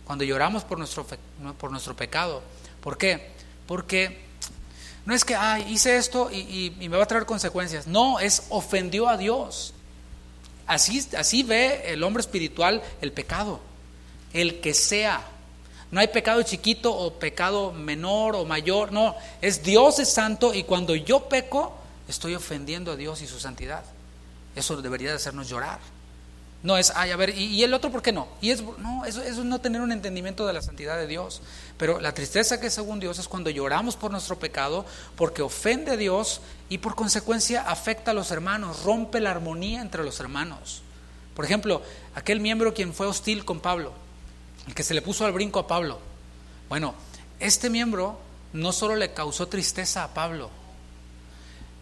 cuando lloramos por nuestro pecado. ¿Por qué? Porque no es que hice esto y me va a traer consecuencias. No, es ofendió a Dios. Así ve el hombre espiritual el pecado, el que sea. No hay pecado chiquito o pecado menor o mayor, no, Dios es santo y cuando yo peco estoy ofendiendo a Dios y su santidad. Eso debería de hacernos llorar. No es, a ver, ¿y el otro por qué no? Eso es no tener un entendimiento de la santidad de Dios. Pero la tristeza que es según Dios es cuando lloramos por nuestro pecado, porque ofende a Dios y por consecuencia afecta a los hermanos, rompe la armonía entre los hermanos. Por ejemplo, aquel miembro quien fue hostil con Pablo, el que se le puso al brinco a Pablo. Bueno, este miembro no solo le causó tristeza a Pablo,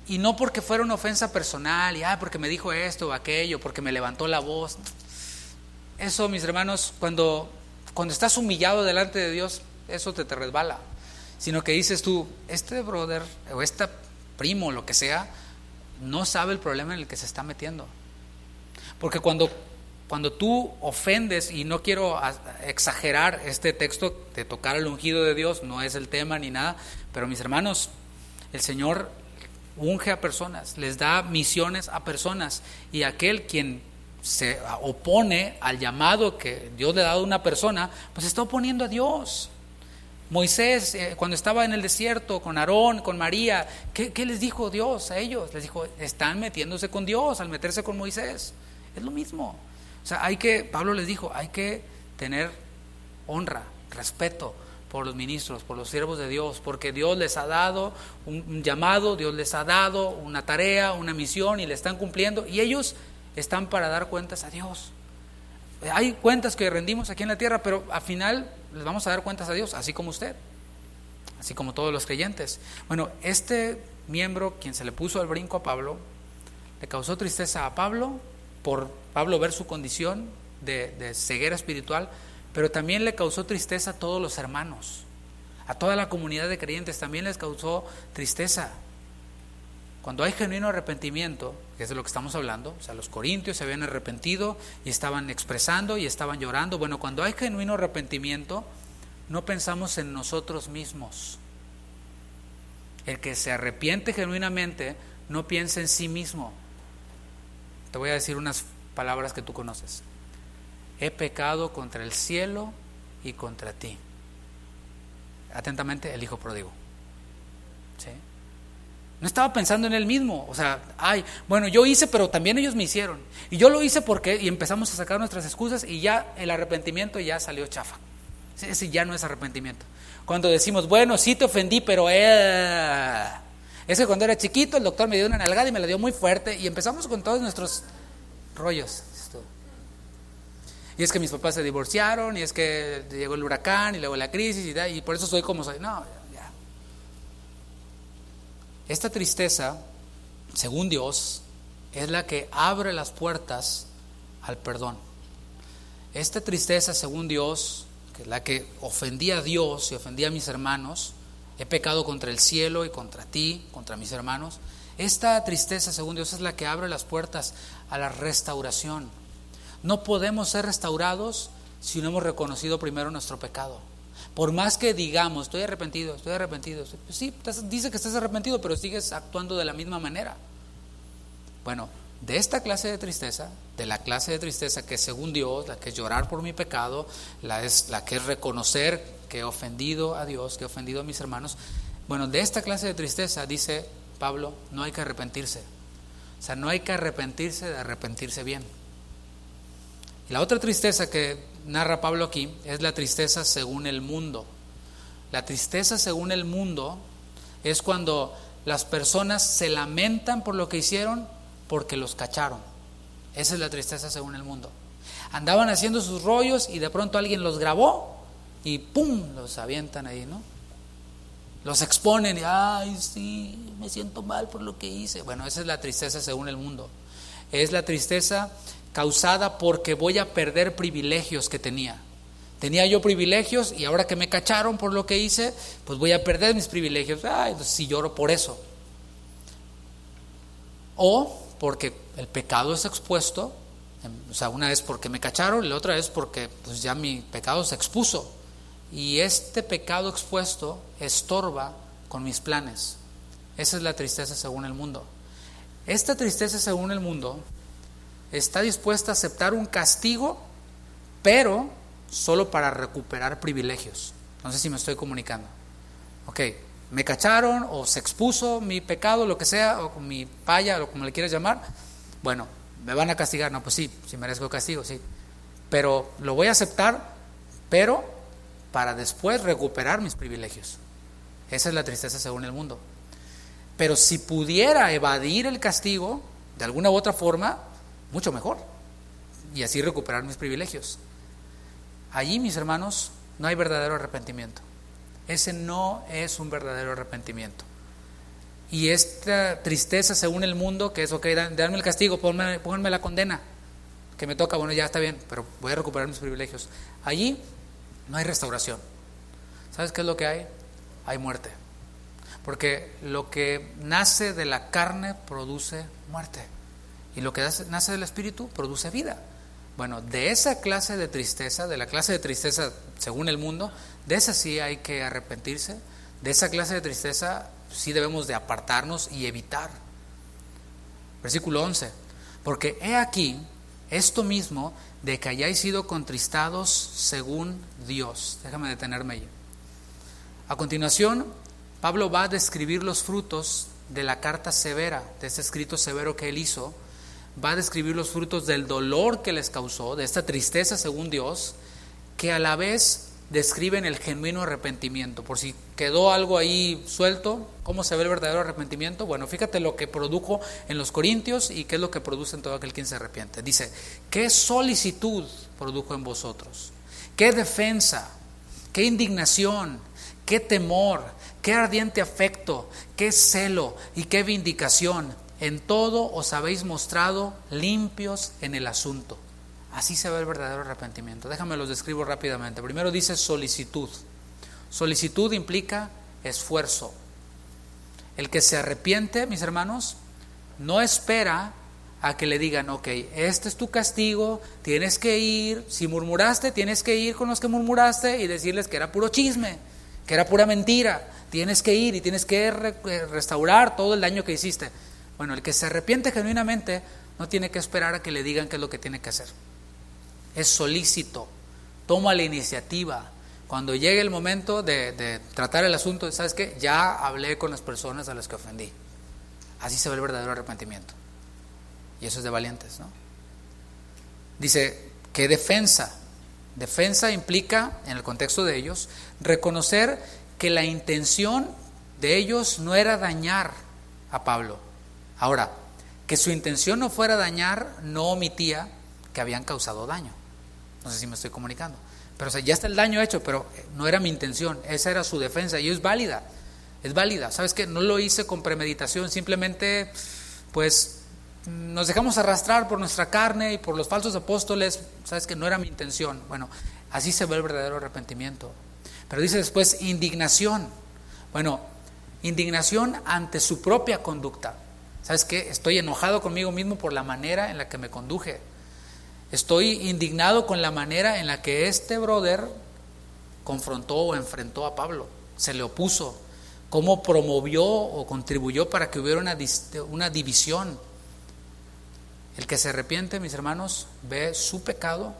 y no porque fuera una ofensa personal, y porque me dijo esto o aquello, porque me levantó la voz. Eso, mis hermanos, cuando estás humillado delante de Dios, eso te resbala. Sino que dices tú, este brother o este primo, lo que sea, no sabe el problema en el que se está metiendo. Porque cuando tú ofendes, y no quiero exagerar este texto de tocar al ungido de Dios, no es el tema ni nada, pero mis hermanos, el Señor unge a personas, les da misiones a personas, y aquel quien se opone al llamado que Dios le ha dado a una persona, pues está oponiendo a Dios. Moisés, cuando estaba en el desierto con Aarón, con María, ¿qué les dijo Dios a ellos? Les dijo, están metiéndose con Dios al meterse con Moisés. Es lo mismo. O sea, Pablo les dijo, hay que tener honra, respeto por los ministros, por los siervos de Dios, porque Dios les ha dado un llamado, Dios les ha dado una tarea, una misión, y le están cumpliendo, y ellos están para dar cuentas a Dios. Hay cuentas que rendimos aquí en la tierra, pero al final les vamos a dar cuentas a Dios, así como usted. así como todos los creyentes. Bueno, este miembro, quien se le puso al brinco a Pablo, le causó tristeza a Pablo, por Pablo ver su condición de ceguera espiritual, pero también le causó tristeza a todos los hermanos, a toda la comunidad de creyentes también les causó tristeza. Cuando hay genuino arrepentimiento, que es de lo que estamos hablando, o sea, los corintios se habían arrepentido y estaban expresando y estaban llorando. Bueno, cuando hay genuino arrepentimiento, no pensamos en nosotros mismos. El que se arrepiente genuinamente no piensa en sí mismo. Te voy a decir unas palabras que tú conoces. He pecado contra el cielo y contra ti. Atentamente, el hijo pródigo. ¿Sí? No estaba pensando en él mismo. O sea, bueno, yo hice, pero también ellos me hicieron. Y yo lo hice porque, y empezamos a sacar nuestras excusas y ya el arrepentimiento ya salió chafa. Ese ya no es arrepentimiento. Cuando decimos, bueno, sí te ofendí, pero es que cuando era chiquito el doctor me dio una nalgada y me la dio muy fuerte y empezamos con todos nuestros rollos. Y es que mis papás se divorciaron y es que llegó el huracán y luego la crisis y por eso soy como soy. No, ya. Esta tristeza, según Dios, es la que abre las puertas al perdón. Esta tristeza, según Dios, que es la que ofendía a Dios y ofendía a mis hermanos, he pecado contra el cielo y contra ti, contra mis hermanos. Esta tristeza, según Dios, es la que abre las puertas a la restauración. No podemos ser restaurados si no hemos reconocido primero nuestro pecado. Por más que digamos, estoy arrepentido, pues sí, dice que estás arrepentido, pero sigues actuando de la misma manera. Bueno, de esta clase de tristeza, de la clase de tristeza que según Dios, la que es llorar por mi pecado, la que es reconocer que he ofendido a Dios, que he ofendido a mis hermanos, bueno, de esta clase de tristeza, dice Pablo, no hay que arrepentirse. O sea, no hay que arrepentirse de arrepentirse bien. Y la otra tristeza que narra Pablo aquí es la tristeza según el mundo. La tristeza según el mundo es cuando las personas se lamentan por lo que hicieron porque los cacharon. Esa es la tristeza según el mundo. Andaban haciendo sus rollos y de pronto alguien los grabó y ¡pum! Los avientan ahí, ¿no? Los exponen y ¡ay, sí! Me siento mal por lo que hice. Bueno, esa es la tristeza según el mundo. Es la tristeza causada porque voy a perder privilegios que tenía. Tenía yo privilegios y ahora que me cacharon por lo que hice, pues voy a perder mis privilegios. Entonces sí lloro por eso. O porque el pecado es expuesto, o sea, una es porque me cacharon y la otra es porque pues ya mi pecado se expuso. Y este pecado expuesto estorba con mis planes. Esa es la tristeza según el mundo. Esta tristeza según el mundo está dispuesta a aceptar un castigo, pero solo para recuperar privilegios. No sé si me estoy comunicando. Ok, me cacharon o se expuso mi pecado, lo que sea, o mi falla, o como le quieras llamar. Bueno, me van a castigar. No, pues sí merezco castigo, sí. Pero lo voy a aceptar, pero para después recuperar mis privilegios. Esa es la tristeza según el mundo. Pero si pudiera evadir el castigo de alguna u otra forma, mucho mejor, y así recuperar mis privilegios. Allí, mis hermanos, no hay verdadero arrepentimiento. Ese no es un verdadero arrepentimiento. Y esta tristeza según el mundo, que es ok, darme el castigo, pónganme la condena que me toca, bueno, ya está bien, pero voy a recuperar mis privilegios. Allí no hay restauración. ¿Sabes qué es lo que hay? Hay muerte. Porque lo que nace de la carne produce muerte. Y lo que nace del espíritu produce vida. Bueno, de esa clase de tristeza, de la clase de tristeza según el mundo, de esa sí hay que arrepentirse. De esa clase de tristeza sí debemos de apartarnos y evitar. Versículo 11. Porque he aquí esto mismo de que hayáis sido contristados según Dios. Déjame detenerme ahí. A continuación, Pablo va a describir los frutos de la carta severa, de este escrito severo que él hizo. Va a describir los frutos del dolor que les causó, de esta tristeza según Dios, que a la vez describen el genuino arrepentimiento. Por si quedó algo ahí suelto, ¿cómo se ve el verdadero arrepentimiento? Bueno, fíjate lo que produjo en los Corintios y qué es lo que produce en todo aquel quien se arrepiente. Dice, ¿qué solicitud produjo en vosotros? ¿Qué defensa? ¿Qué indignación? qué temor, qué ardiente afecto, qué celo y qué vindicación. En todo os habéis mostrado limpios en el asunto. Así se ve el verdadero arrepentimiento. Déjame los describo rápidamente. Primero dice solicitud. Solicitud implica esfuerzo. El que se arrepiente, mis hermanos, no espera a que le digan, ok, este es tu castigo, tienes que ir, si murmuraste, tienes que ir con los que murmuraste y decirles que era puro chisme, que era pura mentira, tienes que ir y tienes que restaurar todo el daño que hiciste. Bueno, el que se arrepiente genuinamente no tiene que esperar a que le digan qué es lo que tiene que hacer. Es solícito, toma la iniciativa. Cuando llegue el momento de tratar el asunto, ¿sabes qué? Ya hablé con las personas a las que ofendí. Así se ve el verdadero arrepentimiento. Y eso es de valientes, ¿no? Dice que defensa. Defensa implica, en el contexto de ellos, reconocer que la intención de ellos no era dañar a Pablo. Ahora, que su intención no fuera dañar, no omitía que habían causado daño. No sé si me estoy comunicando. Pero o sea, ya está el daño hecho, pero no era mi intención. Esa era su defensa y es válida. Es válida. ¿Sabes qué? No lo hice con premeditación. Simplemente, pues, nos dejamos arrastrar por nuestra carne y por los falsos apóstoles. ¿Sabes qué? No era mi intención. Bueno, así se ve el verdadero arrepentimiento. Pero dice después indignación. Bueno, indignación ante su propia conducta. ¿Sabes qué? Estoy enojado conmigo mismo por la manera en la que me conduje. Estoy indignado con la manera en la que este brother confrontó o enfrentó a Pablo, se le opuso, cómo promovió o contribuyó para que hubiera una división. El que se arrepiente, mis hermanos, ve su pecado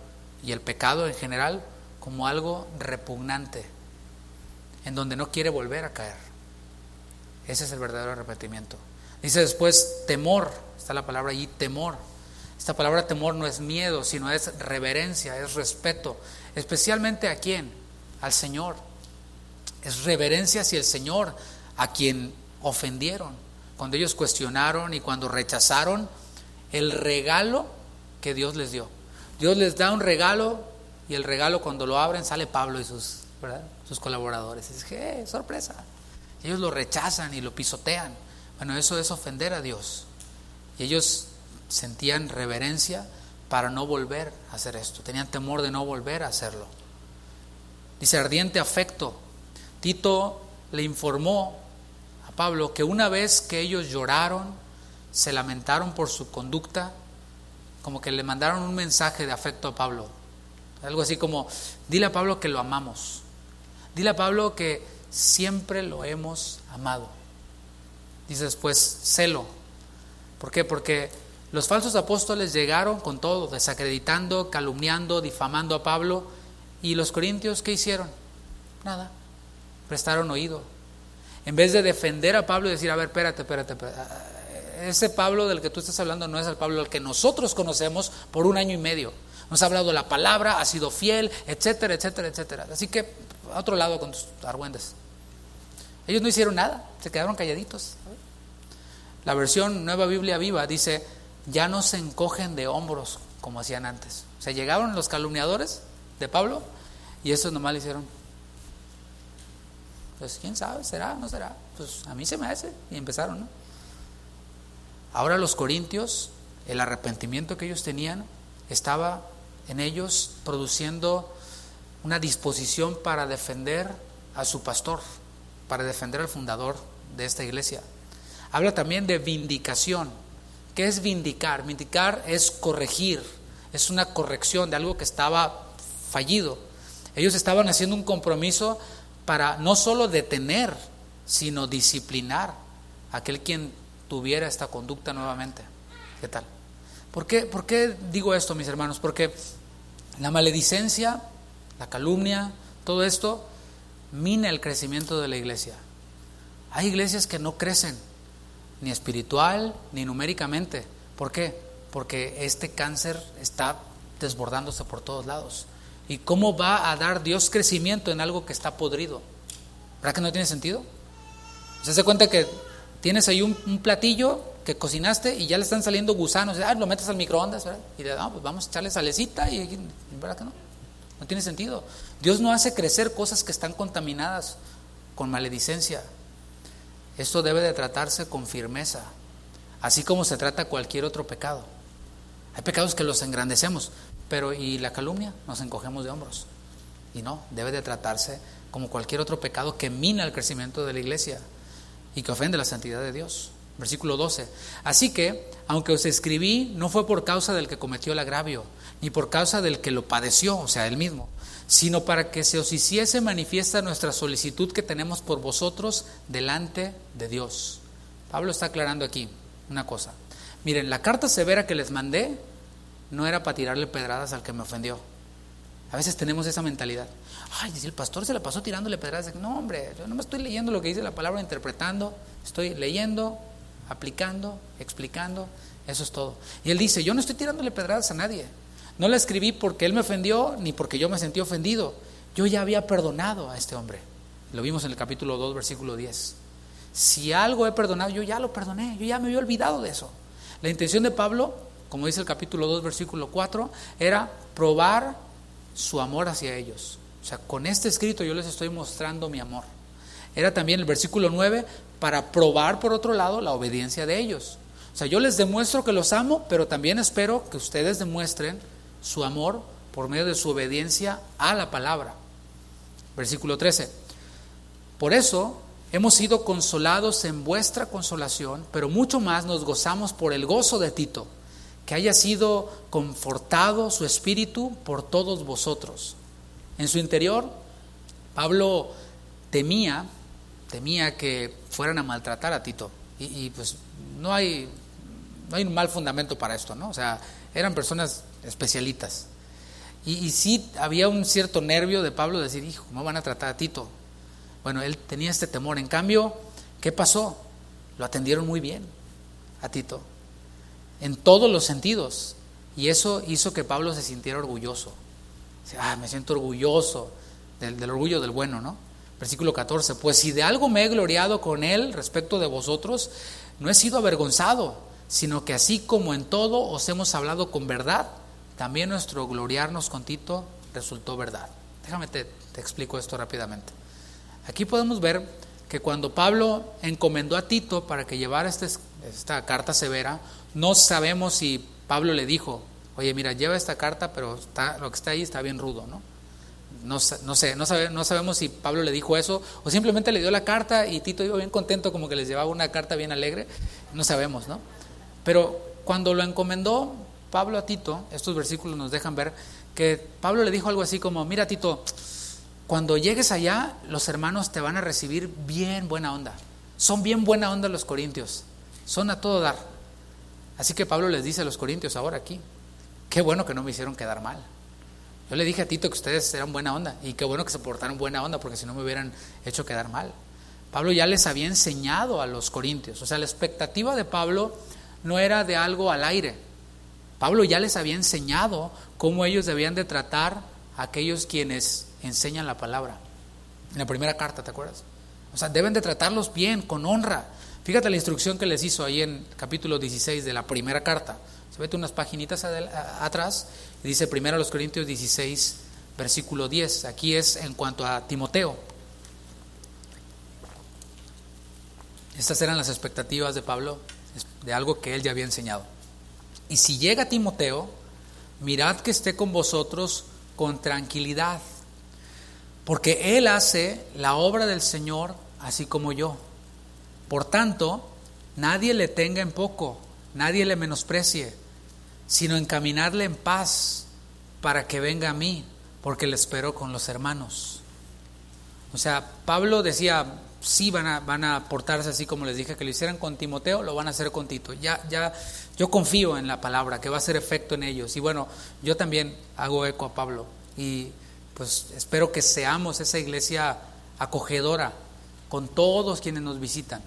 y el pecado en general como algo repugnante, en donde no quiere volver a caer. Ese es el verdadero arrepentimiento. Dice después temor, está la palabra allí, temor. Esta palabra temor no es miedo, sino es reverencia, es respeto. Especialmente ¿a quién? Al Señor. Es reverencia hacia el Señor, a quien ofendieron. Cuando ellos cuestionaron y cuando rechazaron el regalo que Dios les dio. Dios les da un regalo y el regalo cuando lo abren sale Pablo y sus colaboradores. Es que sorpresa. Ellos lo rechazan y lo pisotean. Bueno, eso es ofender a Dios. Y ellos sentían reverencia para no volver a hacer esto. Tenían temor de no volver a hacerlo. Dice ardiente afecto. Tito le informó a Pablo que una vez que ellos lloraron, se lamentaron por su conducta, como que le mandaron un mensaje de afecto a Pablo. Algo así como, dile a Pablo que lo amamos. Dile a Pablo que siempre lo hemos amado. Dice después celo. ¿Por qué? Porque los falsos apóstoles llegaron con todo, desacreditando, calumniando, difamando a Pablo. ¿Y los corintios qué hicieron? Nada, prestaron oído. En vez de defender a Pablo y decir, a ver, espérate. Ese Pablo del que tú estás hablando no es el Pablo al que nosotros conocemos por 1 año y medio. Nos ha hablado la palabra, ha sido fiel, etcétera, etcétera, etcétera. Así que a otro lado con tus argüendes. Ellos no hicieron nada, se quedaron calladitos. La versión Nueva Biblia Viva dice, ya no se encogen de hombros como hacían antes. O sea, llegaron los calumniadores de Pablo y esos nomás le hicieron. Pues quién sabe, será, no será. Pues a mí se me hace. Y empezaron, ¿no? Ahora los corintios, el arrepentimiento que ellos tenían estaba en ellos produciendo una disposición para defender a su pastor, para defender al fundador de esta iglesia. Habla también de vindicación. ¿Qué es vindicar? Vindicar es corregir, es una corrección de algo que estaba fallido. Ellos estaban haciendo un compromiso para no solo detener, sino disciplinar a aquel quien tuviera esta conducta nuevamente. ¿Qué tal? ¿Por qué digo esto, mis hermanos? Porque la maledicencia, la calumnia, todo esto mina el crecimiento de la iglesia. Hay iglesias que no crecen, ni espiritual, ni numéricamente. ¿Por qué? Porque este cáncer está desbordándose por todos lados. ¿Y cómo va a dar Dios crecimiento en algo que está podrido? ¿Verdad que no tiene sentido? ¿Se hace cuenta que tienes ahí un platillo que cocinaste y ya le están saliendo gusanos? Lo metes al microondas, ¿verdad? Y pues vamos a echarle salecita y ¿verdad que no? No tiene sentido. Dios no hace crecer cosas que están contaminadas con maledicencia. Esto debe de tratarse con firmeza, así como se trata cualquier otro pecado. Hay pecados que los engrandecemos, pero ¿y la calumnia? Nos encogemos de hombros. Y no, debe de tratarse como cualquier otro pecado que mina el crecimiento de la iglesia y que ofende la santidad de Dios. Versículo 12. Así que, aunque os escribí, no fue por causa del que cometió el agravio, ni por causa del que lo padeció, o sea, él mismo, sino para que se os hiciese manifiesta nuestra solicitud que tenemos por vosotros delante de Dios. Pablo está aclarando aquí una cosa. Miren, la carta severa que les mandé no era para tirarle pedradas al que me ofendió. A veces tenemos esa mentalidad. Ay, si el pastor se la pasó tirándole pedradas. No, hombre, yo no me estoy leyendo lo que dice la palabra, interpretando. Estoy leyendo, aplicando, explicando. Eso es todo. Y él dice, yo no estoy tirándole pedradas a nadie. No la escribí porque él me ofendió ni porque yo me sentí ofendido. Yo ya había perdonado a este hombre. Lo vimos en el capítulo 2, versículo 10. Si algo he perdonado, yo ya lo perdoné. Yo ya me había olvidado de eso. La intención de Pablo, como dice el capítulo 2, versículo 4, era probar su amor hacia ellos. O sea, con este escrito yo les estoy mostrando mi amor. Era también el versículo 9 para probar por otro lado la obediencia de ellos. O sea, yo les demuestro que los amo, pero también espero que ustedes demuestren su amor por medio de su obediencia a la palabra. Versículo 13. Por eso hemos sido consolados en vuestra consolación, pero mucho más nos gozamos por el gozo de Tito, que haya sido confortado su espíritu por todos vosotros. En su interior, Pablo temía que fueran a maltratar a Tito. Y pues no hay un mal fundamento para esto, ¿no? O sea, eran personas especialitas. Y sí había un cierto nervio de Pablo de decir, hijo, ¿cómo van a tratar a Tito? Bueno, él tenía este temor. En cambio, ¿qué pasó? Lo atendieron muy bien a Tito, en todos los sentidos. Y eso hizo que Pablo se sintiera orgulloso. Me siento orgulloso del orgullo del bueno, ¿no? Versículo 14. Pues si de algo me he gloriado con él respecto de vosotros, no he sido avergonzado, sino que así como en todo os hemos hablado con verdad, también nuestro gloriarnos con Tito resultó verdad. Déjame te explico esto rápidamente. Aquí podemos ver que cuando Pablo encomendó a Tito para que llevara esta carta severa, no sabemos si Pablo le dijo, oye, mira, lleva esta carta, pero lo que está ahí está bien rudo, ¿no? No sabemos si Pablo le dijo eso o simplemente le dio la carta y Tito iba bien contento, como que les llevaba una carta bien alegre. No sabemos, ¿no? Pero cuando lo encomendó Pablo a Tito, estos versículos nos dejan ver que Pablo le dijo algo así como, mira Tito, cuando llegues allá, los hermanos te van a recibir bien buena onda. Son bien buena onda los corintios, son a todo dar. Así que Pablo les dice a los corintios ahora aquí, qué bueno que no me hicieron quedar mal. Yo le dije a Tito que ustedes eran buena onda y qué bueno que se portaron buena onda, porque si no me hubieran hecho quedar mal. Pablo ya les había enseñado a los corintios. O sea, la expectativa de Pablo no era de algo al aire. Pablo ya les había enseñado cómo ellos debían de tratar a aquellos quienes enseñan la palabra. En la primera carta, ¿te acuerdas? O sea, deben de tratarlos bien, con honra. Fíjate la instrucción que les hizo ahí en capítulo 16 de la primera carta. Se vete unas paginitas atrás y dice 1 Corintios 16, versículo 10. Aquí es en cuanto a Timoteo. Estas eran las expectativas de Pablo de algo que él ya había enseñado. Y si llega Timoteo, mirad que esté con vosotros con tranquilidad, porque él hace la obra del Señor así como yo. Por tanto, nadie le tenga en poco, nadie le menosprecie, sino encaminarle en paz para que venga a mí, porque le espero con los hermanos. O sea, Pablo decía, sí van a portarse así como les dije que lo hicieran con Timoteo, lo van a hacer con Tito. Ya yo confío en la palabra, que va a hacer efecto en ellos. Y bueno, yo también hago eco a Pablo y pues espero que seamos esa iglesia acogedora con todos quienes nos visitan,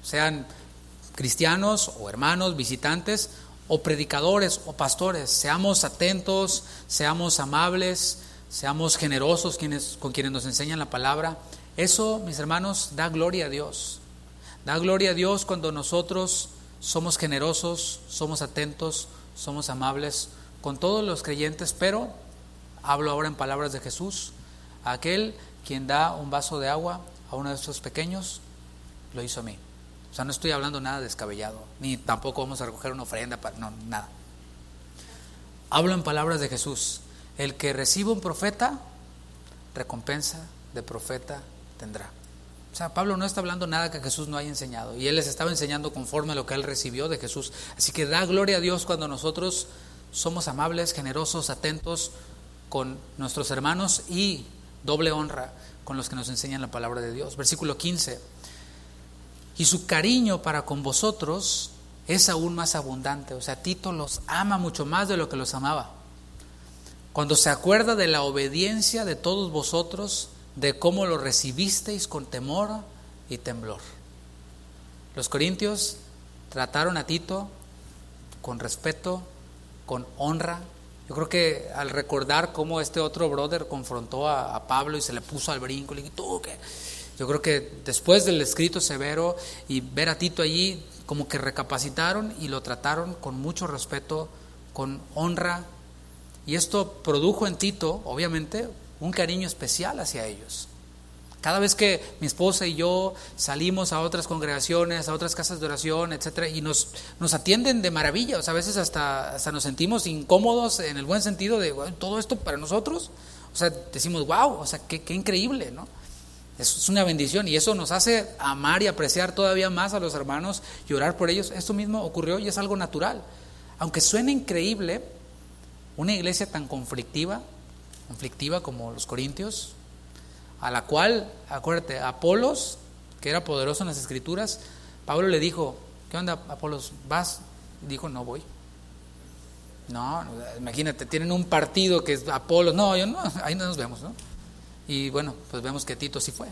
sean cristianos o hermanos, visitantes o predicadores o pastores. Seamos atentos, seamos amables, seamos generosos con quienes nos enseñan la palabra. Eso, mis hermanos, da gloria a Dios. Da gloria a Dios cuando nosotros somos generosos, somos atentos, somos amables con todos los creyentes, pero hablo ahora en palabras de Jesús, aquel quien da un vaso de agua a uno de estos pequeños, lo hizo a mí. O sea, no estoy hablando nada descabellado, ni tampoco vamos a recoger una ofrenda, no, nada. Hablo en palabras de Jesús. El que recibe un profeta, recompensa de profeta tendrá. O sea, Pablo no está hablando nada que Jesús no haya enseñado, y él les estaba enseñando conforme a lo que él recibió de Jesús. Así que da gloria a Dios cuando nosotros somos amables, generosos, atentos con nuestros hermanos, y doble honra con los que nos enseñan la palabra de Dios. Versículo 15. Y su cariño para con vosotros es aún más abundante. O sea, Tito los ama mucho más de lo que los amaba. Cuando se acuerda de la obediencia de todos vosotros, de cómo lo recibisteis con temor y temblor. Los corintios trataron a Tito con respeto, con honra. Yo creo que al recordar cómo este otro brother confrontó a Pablo y se le puso al brinco, le dije, ¿tú qué? Yo creo que después del escrito severo y ver a Tito allí, como que recapacitaron y lo trataron con mucho respeto, con honra. Y esto produjo en Tito, obviamente, un cariño especial hacia ellos. Cada vez que mi esposa y yo salimos a otras congregaciones, a otras casas de oración, etcétera, y nos atienden de maravilla. O sea, a veces hasta nos sentimos incómodos en el buen sentido de todo esto para nosotros. O sea, decimos, wow, o sea, qué increíble, ¿no? Es una bendición, y eso nos hace amar y apreciar todavía más a los hermanos y orar por ellos. Esto mismo ocurrió y es algo natural. Aunque suene increíble, una iglesia tan conflictiva como los corintios, a la cual, acuérdate, Apolos, que era poderoso en las escrituras, Pablo le dijo, ¿qué onda, Apolos? ¿Vas? Y dijo, no voy. No, imagínate, tienen un partido que es Apolos, no, yo no, ahí no nos vemos, ¿no? Y bueno, pues vemos que Tito sí fue.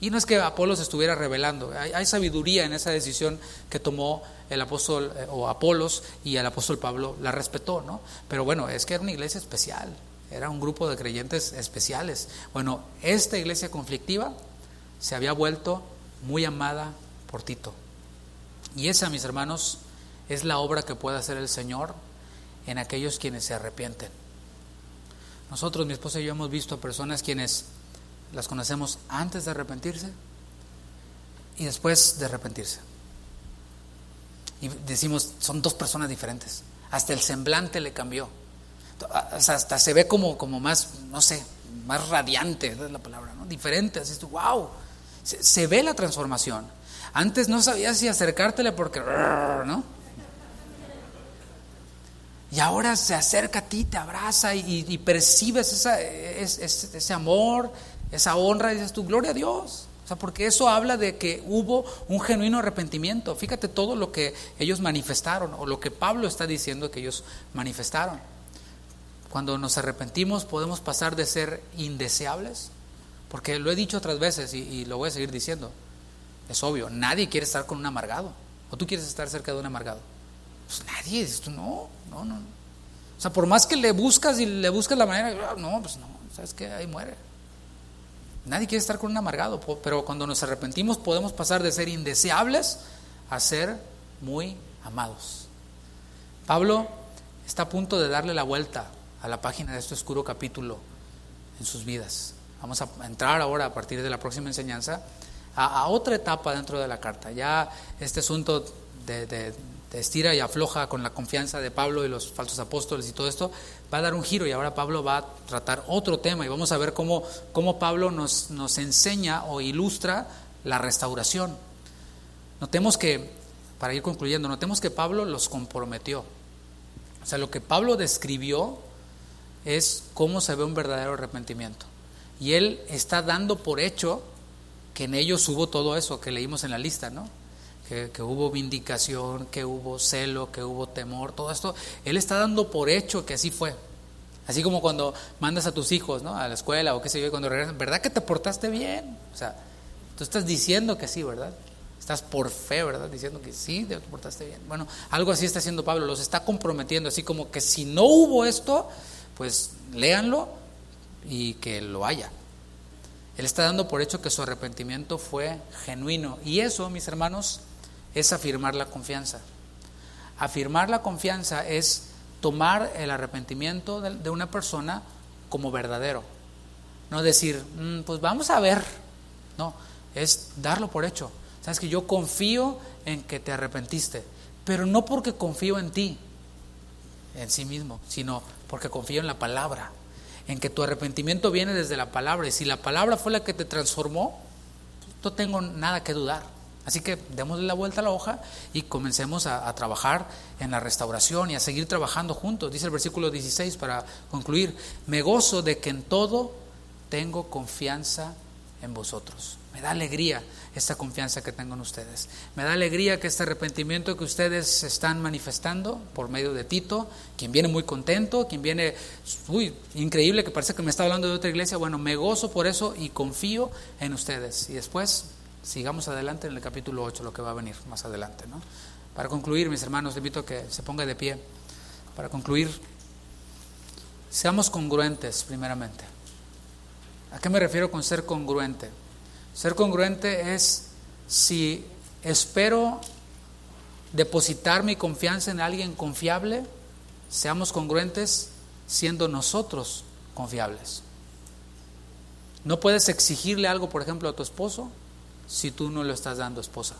Y no es que Apolos estuviera rebelando, hay sabiduría en esa decisión que tomó el apóstol o Apolos, y el apóstol Pablo la respetó, ¿no? Pero bueno, es que era una iglesia especial, era un grupo de creyentes especiales. Bueno, esta iglesia conflictiva se había vuelto muy amada por Tito. Y esa, mis hermanos, es la obra que puede hacer el Señor en aquellos quienes se arrepienten. Nosotros, mi esposa y yo, hemos visto a personas quienes las conocemos antes de arrepentirse y después de arrepentirse. Y decimos, son dos personas diferentes. Hasta el semblante le cambió. Hasta se ve como más, no sé, más radiante, esa es la palabra, ¿no? Diferente, así es, wow. Se ve la transformación. Antes no sabías si acercártele porque, ¿no? Y ahora se acerca a ti, te abraza y percibes ese amor, esa honra, y dices tú, gloria a Dios. O sea, porque eso habla de que hubo un genuino arrepentimiento. Fíjate todo lo que ellos manifestaron, o lo que Pablo está diciendo que ellos manifestaron. Cuando nos arrepentimos podemos pasar de ser indeseables, porque lo he dicho otras veces y lo voy a seguir diciendo. Es obvio, nadie quiere estar con un amargado. ¿O tú quieres estar cerca de un amargado? Pues nadie, dices tú, no. O sea, por más que le buscas la manera, no, pues no, ¿sabes qué? Ahí muere. Nadie quiere estar con un amargado, pero cuando nos arrepentimos podemos pasar de ser indeseables a ser muy amados. Pablo está a punto de darle la vuelta a la página de este oscuro capítulo en sus vidas. Vamos a entrar ahora, a partir de la próxima enseñanza, a otra etapa dentro de la carta. Ya este asunto de estira y afloja con la confianza de Pablo y los falsos apóstoles y todo esto va a dar un giro, y ahora Pablo va a tratar otro tema, y vamos a ver cómo Pablo nos enseña o ilustra la restauración. Notemos que, para ir concluyendo, notemos que Pablo los comprometió. O sea, lo que Pablo describió es cómo se ve un verdadero arrepentimiento, y él está dando por hecho que en ellos hubo todo eso que leímos en la lista, ¿no? Que hubo vindicación, que hubo celo, que hubo temor, todo esto, él está dando por hecho que así fue. Así como cuando mandas a tus hijos, ¿no?, a la escuela o qué sé yo, y cuando regresan, ¿verdad que te portaste bien? O sea, tú estás diciendo que sí, ¿verdad? Estás por fe, ¿verdad? Diciendo que sí, te portaste bien. Bueno, algo así está haciendo Pablo, los está comprometiendo, así como que si no hubo esto, pues léanlo y que lo haya. Él está dando por hecho que su arrepentimiento fue genuino, y eso, mis hermanos, es afirmar la confianza. Afirmar la confianza es tomar el arrepentimiento de una persona como verdadero. No decir, pues vamos a ver. No, es darlo por hecho. Sabes que yo confío en que te arrepentiste, pero no porque confío en ti, en sí mismo, sino porque confío en la palabra, en que tu arrepentimiento viene desde la palabra, y si la palabra fue la que te transformó, no tengo nada que dudar. Así que démosle la vuelta a la hoja y comencemos a trabajar en la restauración y a seguir trabajando juntos. Dice el versículo 16 para concluir: me gozo de que en todo tengo confianza en vosotros. Me da alegría esta confianza que tengo en ustedes. Me da alegría que este arrepentimiento que ustedes están manifestando por medio de Tito, quien viene muy contento, quien viene, increíble, que parece que me está hablando de otra iglesia. Bueno, me gozo por eso y confío en ustedes. Y después sigamos adelante en el capítulo 8, lo que va a venir más adelante, ¿no? Para concluir, mis hermanos, les invito a que se ponga de pie. Para concluir, seamos congruentes primeramente. ¿A qué me refiero con ser congruente? Ser congruente es, si espero depositar mi confianza en alguien confiable, seamos congruentes siendo nosotros confiables. No puedes exigirle algo, por ejemplo, a tu esposo si tú no lo estás dando, esposa.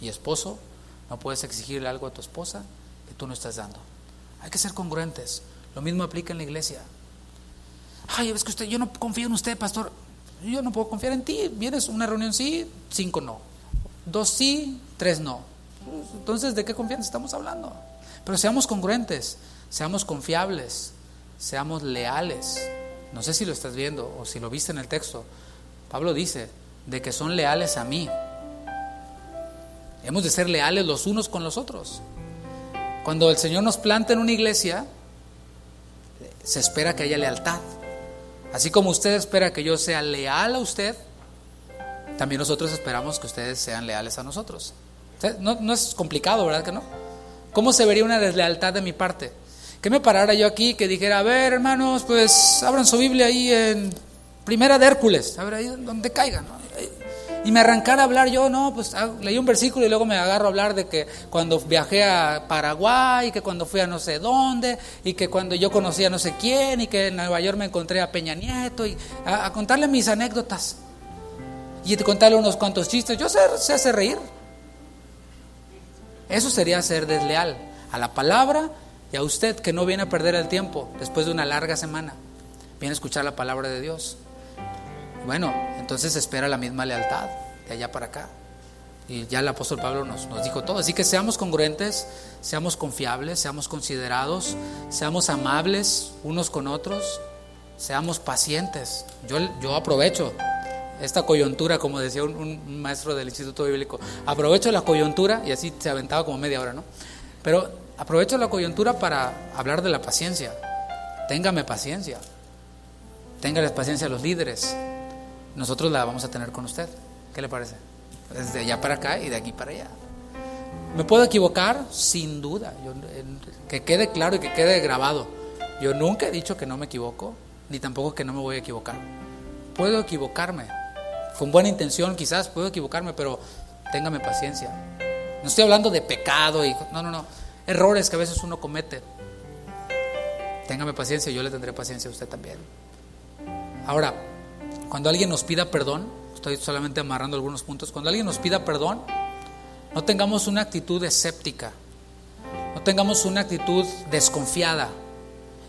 Y esposo, no puedes exigirle algo a tu esposa que tú no estás dando. Hay que ser congruentes. Lo mismo aplica en la iglesia. Ay, es que yo no confío en usted, pastor. Yo no puedo confiar en ti. Vienes a una reunión sí, 5 no. 2 sí, 3 no. Entonces, ¿de qué confianza estamos hablando? Pero seamos congruentes, seamos confiables, seamos leales. No sé si lo estás viendo o si lo viste en el texto. Pablo dice de que son leales a mí. Hemos de ser leales los unos con los otros. Cuando el Señor nos planta en una iglesia, se espera que haya lealtad. Así como usted espera que yo sea leal a usted, también nosotros esperamos que ustedes sean leales a nosotros. No es complicado, ¿verdad que no? ¿Cómo se vería una deslealtad de mi parte? Que me parara yo aquí, que dijera: a ver, hermanos, pues abran su Biblia ahí en Primera de Hércules, a ver, ahí donde caigan, ¿no? Y me arrancara a hablar yo, no, pues leí un versículo y luego me agarro a hablar de que cuando viajé a Paraguay, que cuando fui a no sé dónde, y que cuando yo conocí a no sé quién, y que en Nueva York me encontré a Peña Nieto, y a contarle mis anécdotas y contarle unos cuantos chistes. Yo sé hacer reír. Eso sería ser desleal a la palabra y a usted, que no viene a perder el tiempo después de una larga semana, viene a escuchar la palabra de Dios. Bueno, entonces espera la misma lealtad de allá para acá. Y ya el apóstol Pablo nos dijo todo. Así que seamos congruentes, seamos confiables, seamos considerados, seamos amables unos con otros, seamos pacientes. Yo aprovecho esta coyuntura, como decía un maestro del Instituto Bíblico, aprovecho la coyuntura, y así se aventaba como media hora, ¿no? Pero aprovecho la coyuntura para hablar de la paciencia. Téngame paciencia. Téngales paciencia a los líderes. Nosotros la vamos a tener con usted. ¿Qué le parece? Desde allá para acá y de aquí para allá. ¿Me puedo equivocar? Sin duda. Que quede claro y que quede grabado. Yo nunca he dicho que no me equivoco, ni tampoco que no me voy a equivocar. Puedo equivocarme. Con buena intención quizás puedo equivocarme, pero téngame paciencia. No estoy hablando de pecado y no. Errores que a veces uno comete. Téngame paciencia, yo le tendré paciencia a usted también. Ahora, cuando alguien nos pida perdón, estoy solamente amarrando algunos puntos. Cuando alguien nos pida perdón, no tengamos una actitud escéptica, no tengamos una actitud desconfiada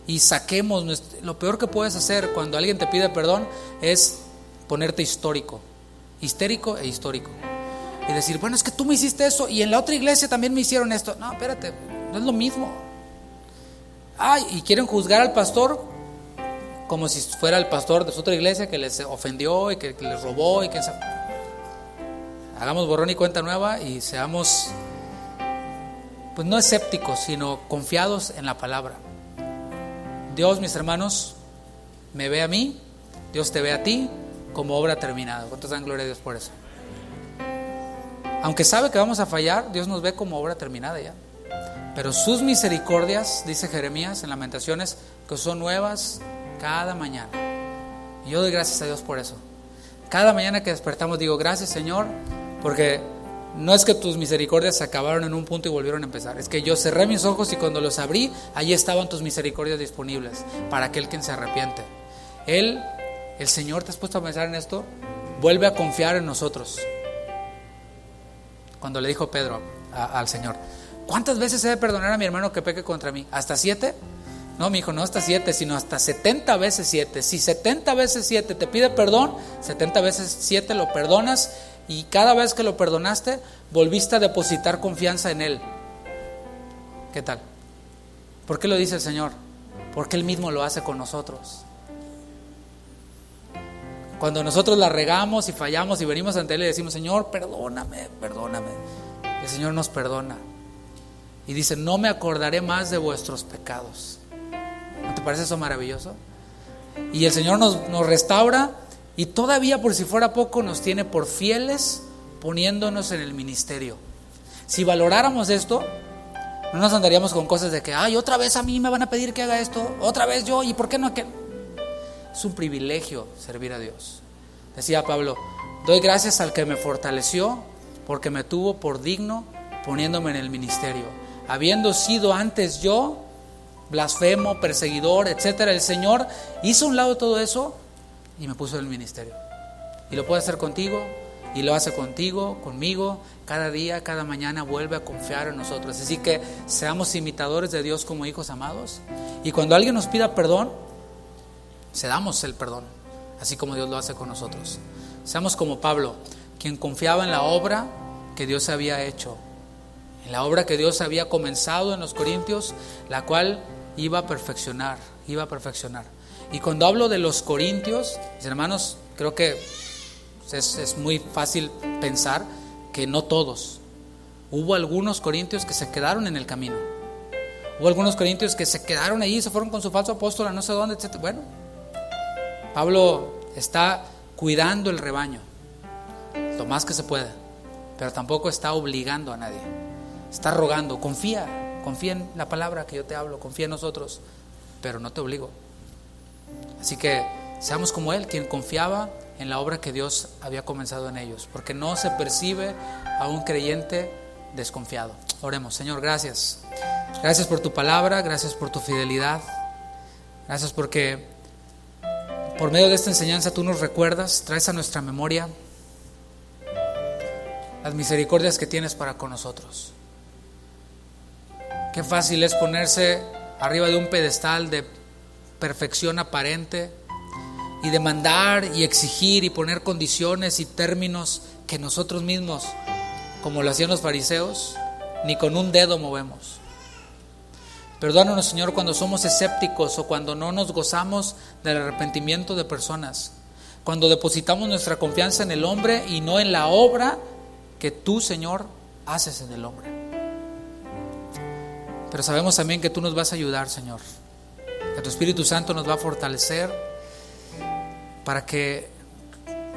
y saquemos. Lo peor que puedes hacer cuando alguien te pide perdón es ponerte histérico e histórico y decir: bueno, es que tú me hiciste eso y en la otra iglesia también me hicieron esto. No, espérate, no es lo mismo. Y quieren juzgar al pastor como si fuera el pastor de su otra iglesia que les ofendió y que les robó y que... Hagamos borrón y cuenta nueva y seamos, pues no escépticos, sino confiados en la palabra. Dios, mis hermanos, me ve a mí, Dios te ve a ti como obra terminada. ¿Cuántos dan gloria a Dios por eso? Aunque sabe que vamos a fallar, Dios nos ve como obra terminada ya. Pero sus misericordias, dice Jeremías en Lamentaciones, que son nuevas cada mañana. Y yo doy gracias a Dios por eso. Cada mañana que despertamos digo: gracias, Señor, porque no es que tus misericordias se acabaron en un punto y volvieron a empezar. Es que yo cerré mis ojos y cuando los abrí, allí estaban tus misericordias disponibles para aquel quien se arrepiente. El Señor, ¿te has puesto a pensar en esto? vuelve a confiar en nosotros. Cuando le dijo Pedro al Señor: ¿cuántas veces he de perdonar a mi hermano que peque contra mí? ¿Hasta 7? No, mi hijo, no hasta 7, sino hasta 70 veces 7. Si 70 veces 7 te pide perdón, 70 veces 7 lo perdonas, y cada vez que lo perdonaste, volviste a depositar confianza en Él. ¿Qué tal? ¿Por qué lo dice el Señor? Porque Él mismo lo hace con nosotros. Cuando nosotros la regamos y fallamos y venimos ante Él y decimos: Señor, perdóname, perdóname, el Señor nos perdona y dice: no me acordaré más de vuestros pecados. ¿No te parece eso maravilloso? Y el Señor nos restaura, y todavía, por si fuera poco, nos tiene por fieles poniéndonos en el ministerio. Si valoráramos esto, no nos andaríamos con cosas de que: ay, otra vez a mí me van a pedir que haga esto, otra vez yo, ¿y por qué no aquel? Es un privilegio servir a Dios. Decía Pablo: doy gracias al que me fortaleció, porque me tuvo por digno poniéndome en el ministerio. Habiendo sido antes yo blasfemo, perseguidor, etcétera, el Señor hizo a un lado todo eso y me puso en el ministerio. Y lo puede hacer contigo, y lo hace contigo, conmigo. Cada día, cada mañana vuelve a confiar en nosotros. Así que seamos imitadores de Dios como hijos amados. Y cuando alguien nos pida perdón, cedamos el perdón, así como Dios lo hace con nosotros. Seamos como Pablo, quien confiaba en la obra que Dios había hecho, en la obra que Dios había comenzado en los Corintios, la cual iba a perfeccionar. Y cuando hablo de los Corintios, mis hermanos, creo que es muy fácil pensar que no todos. Hubo algunos corintios que se quedaron en el camino. Hubo algunos corintios que se quedaron ahí, se fueron con su falso apóstol a no sé dónde, etc. Bueno, Pablo está cuidando el rebaño lo más que se puede, pero tampoco está obligando a nadie. Está rogando: confía en la palabra que yo te hablo, confía en nosotros, pero no te obligo. Así que seamos como él, quien confiaba en la obra que Dios había comenzado en ellos, porque no se percibe a un creyente desconfiado. Oremos. Señor, gracias por tu palabra, gracias por tu fidelidad, gracias porque por medio de esta enseñanza tú nos recuerdas, traes a nuestra memoria las misericordias que tienes para con nosotros. Qué fácil es ponerse arriba de un pedestal de perfección aparente y demandar y exigir y poner condiciones y términos que nosotros mismos, como lo hacían los fariseos, ni con un dedo movemos. Perdónanos, Señor, cuando somos escépticos o cuando no nos gozamos del arrepentimiento de personas, cuando depositamos nuestra confianza en el hombre y no en la obra que tú, Señor, haces en el hombre. Pero sabemos también que tú nos vas a ayudar, Señor, que tu Espíritu Santo nos va a fortalecer para que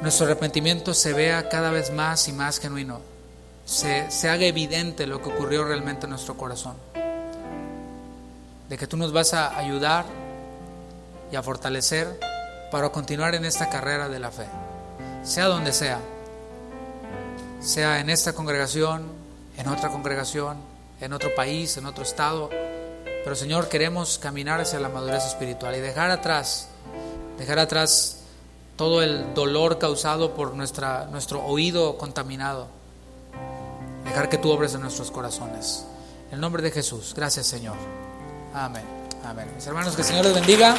nuestro arrepentimiento se vea cada vez más y más genuino, se haga evidente lo que ocurrió realmente en nuestro corazón, de que tú nos vas a ayudar y a fortalecer para continuar en esta carrera de la fe, sea donde sea en esta congregación, en otra congregación, en otro país, en otro estado. Pero, Señor, queremos caminar hacia la madurez espiritual y dejar atrás todo el dolor causado por nuestro oído contaminado. Dejar que tú obres en nuestros corazones. En el nombre de Jesús. Gracias, Señor. Amén. Mis hermanos, que el Señor les bendiga.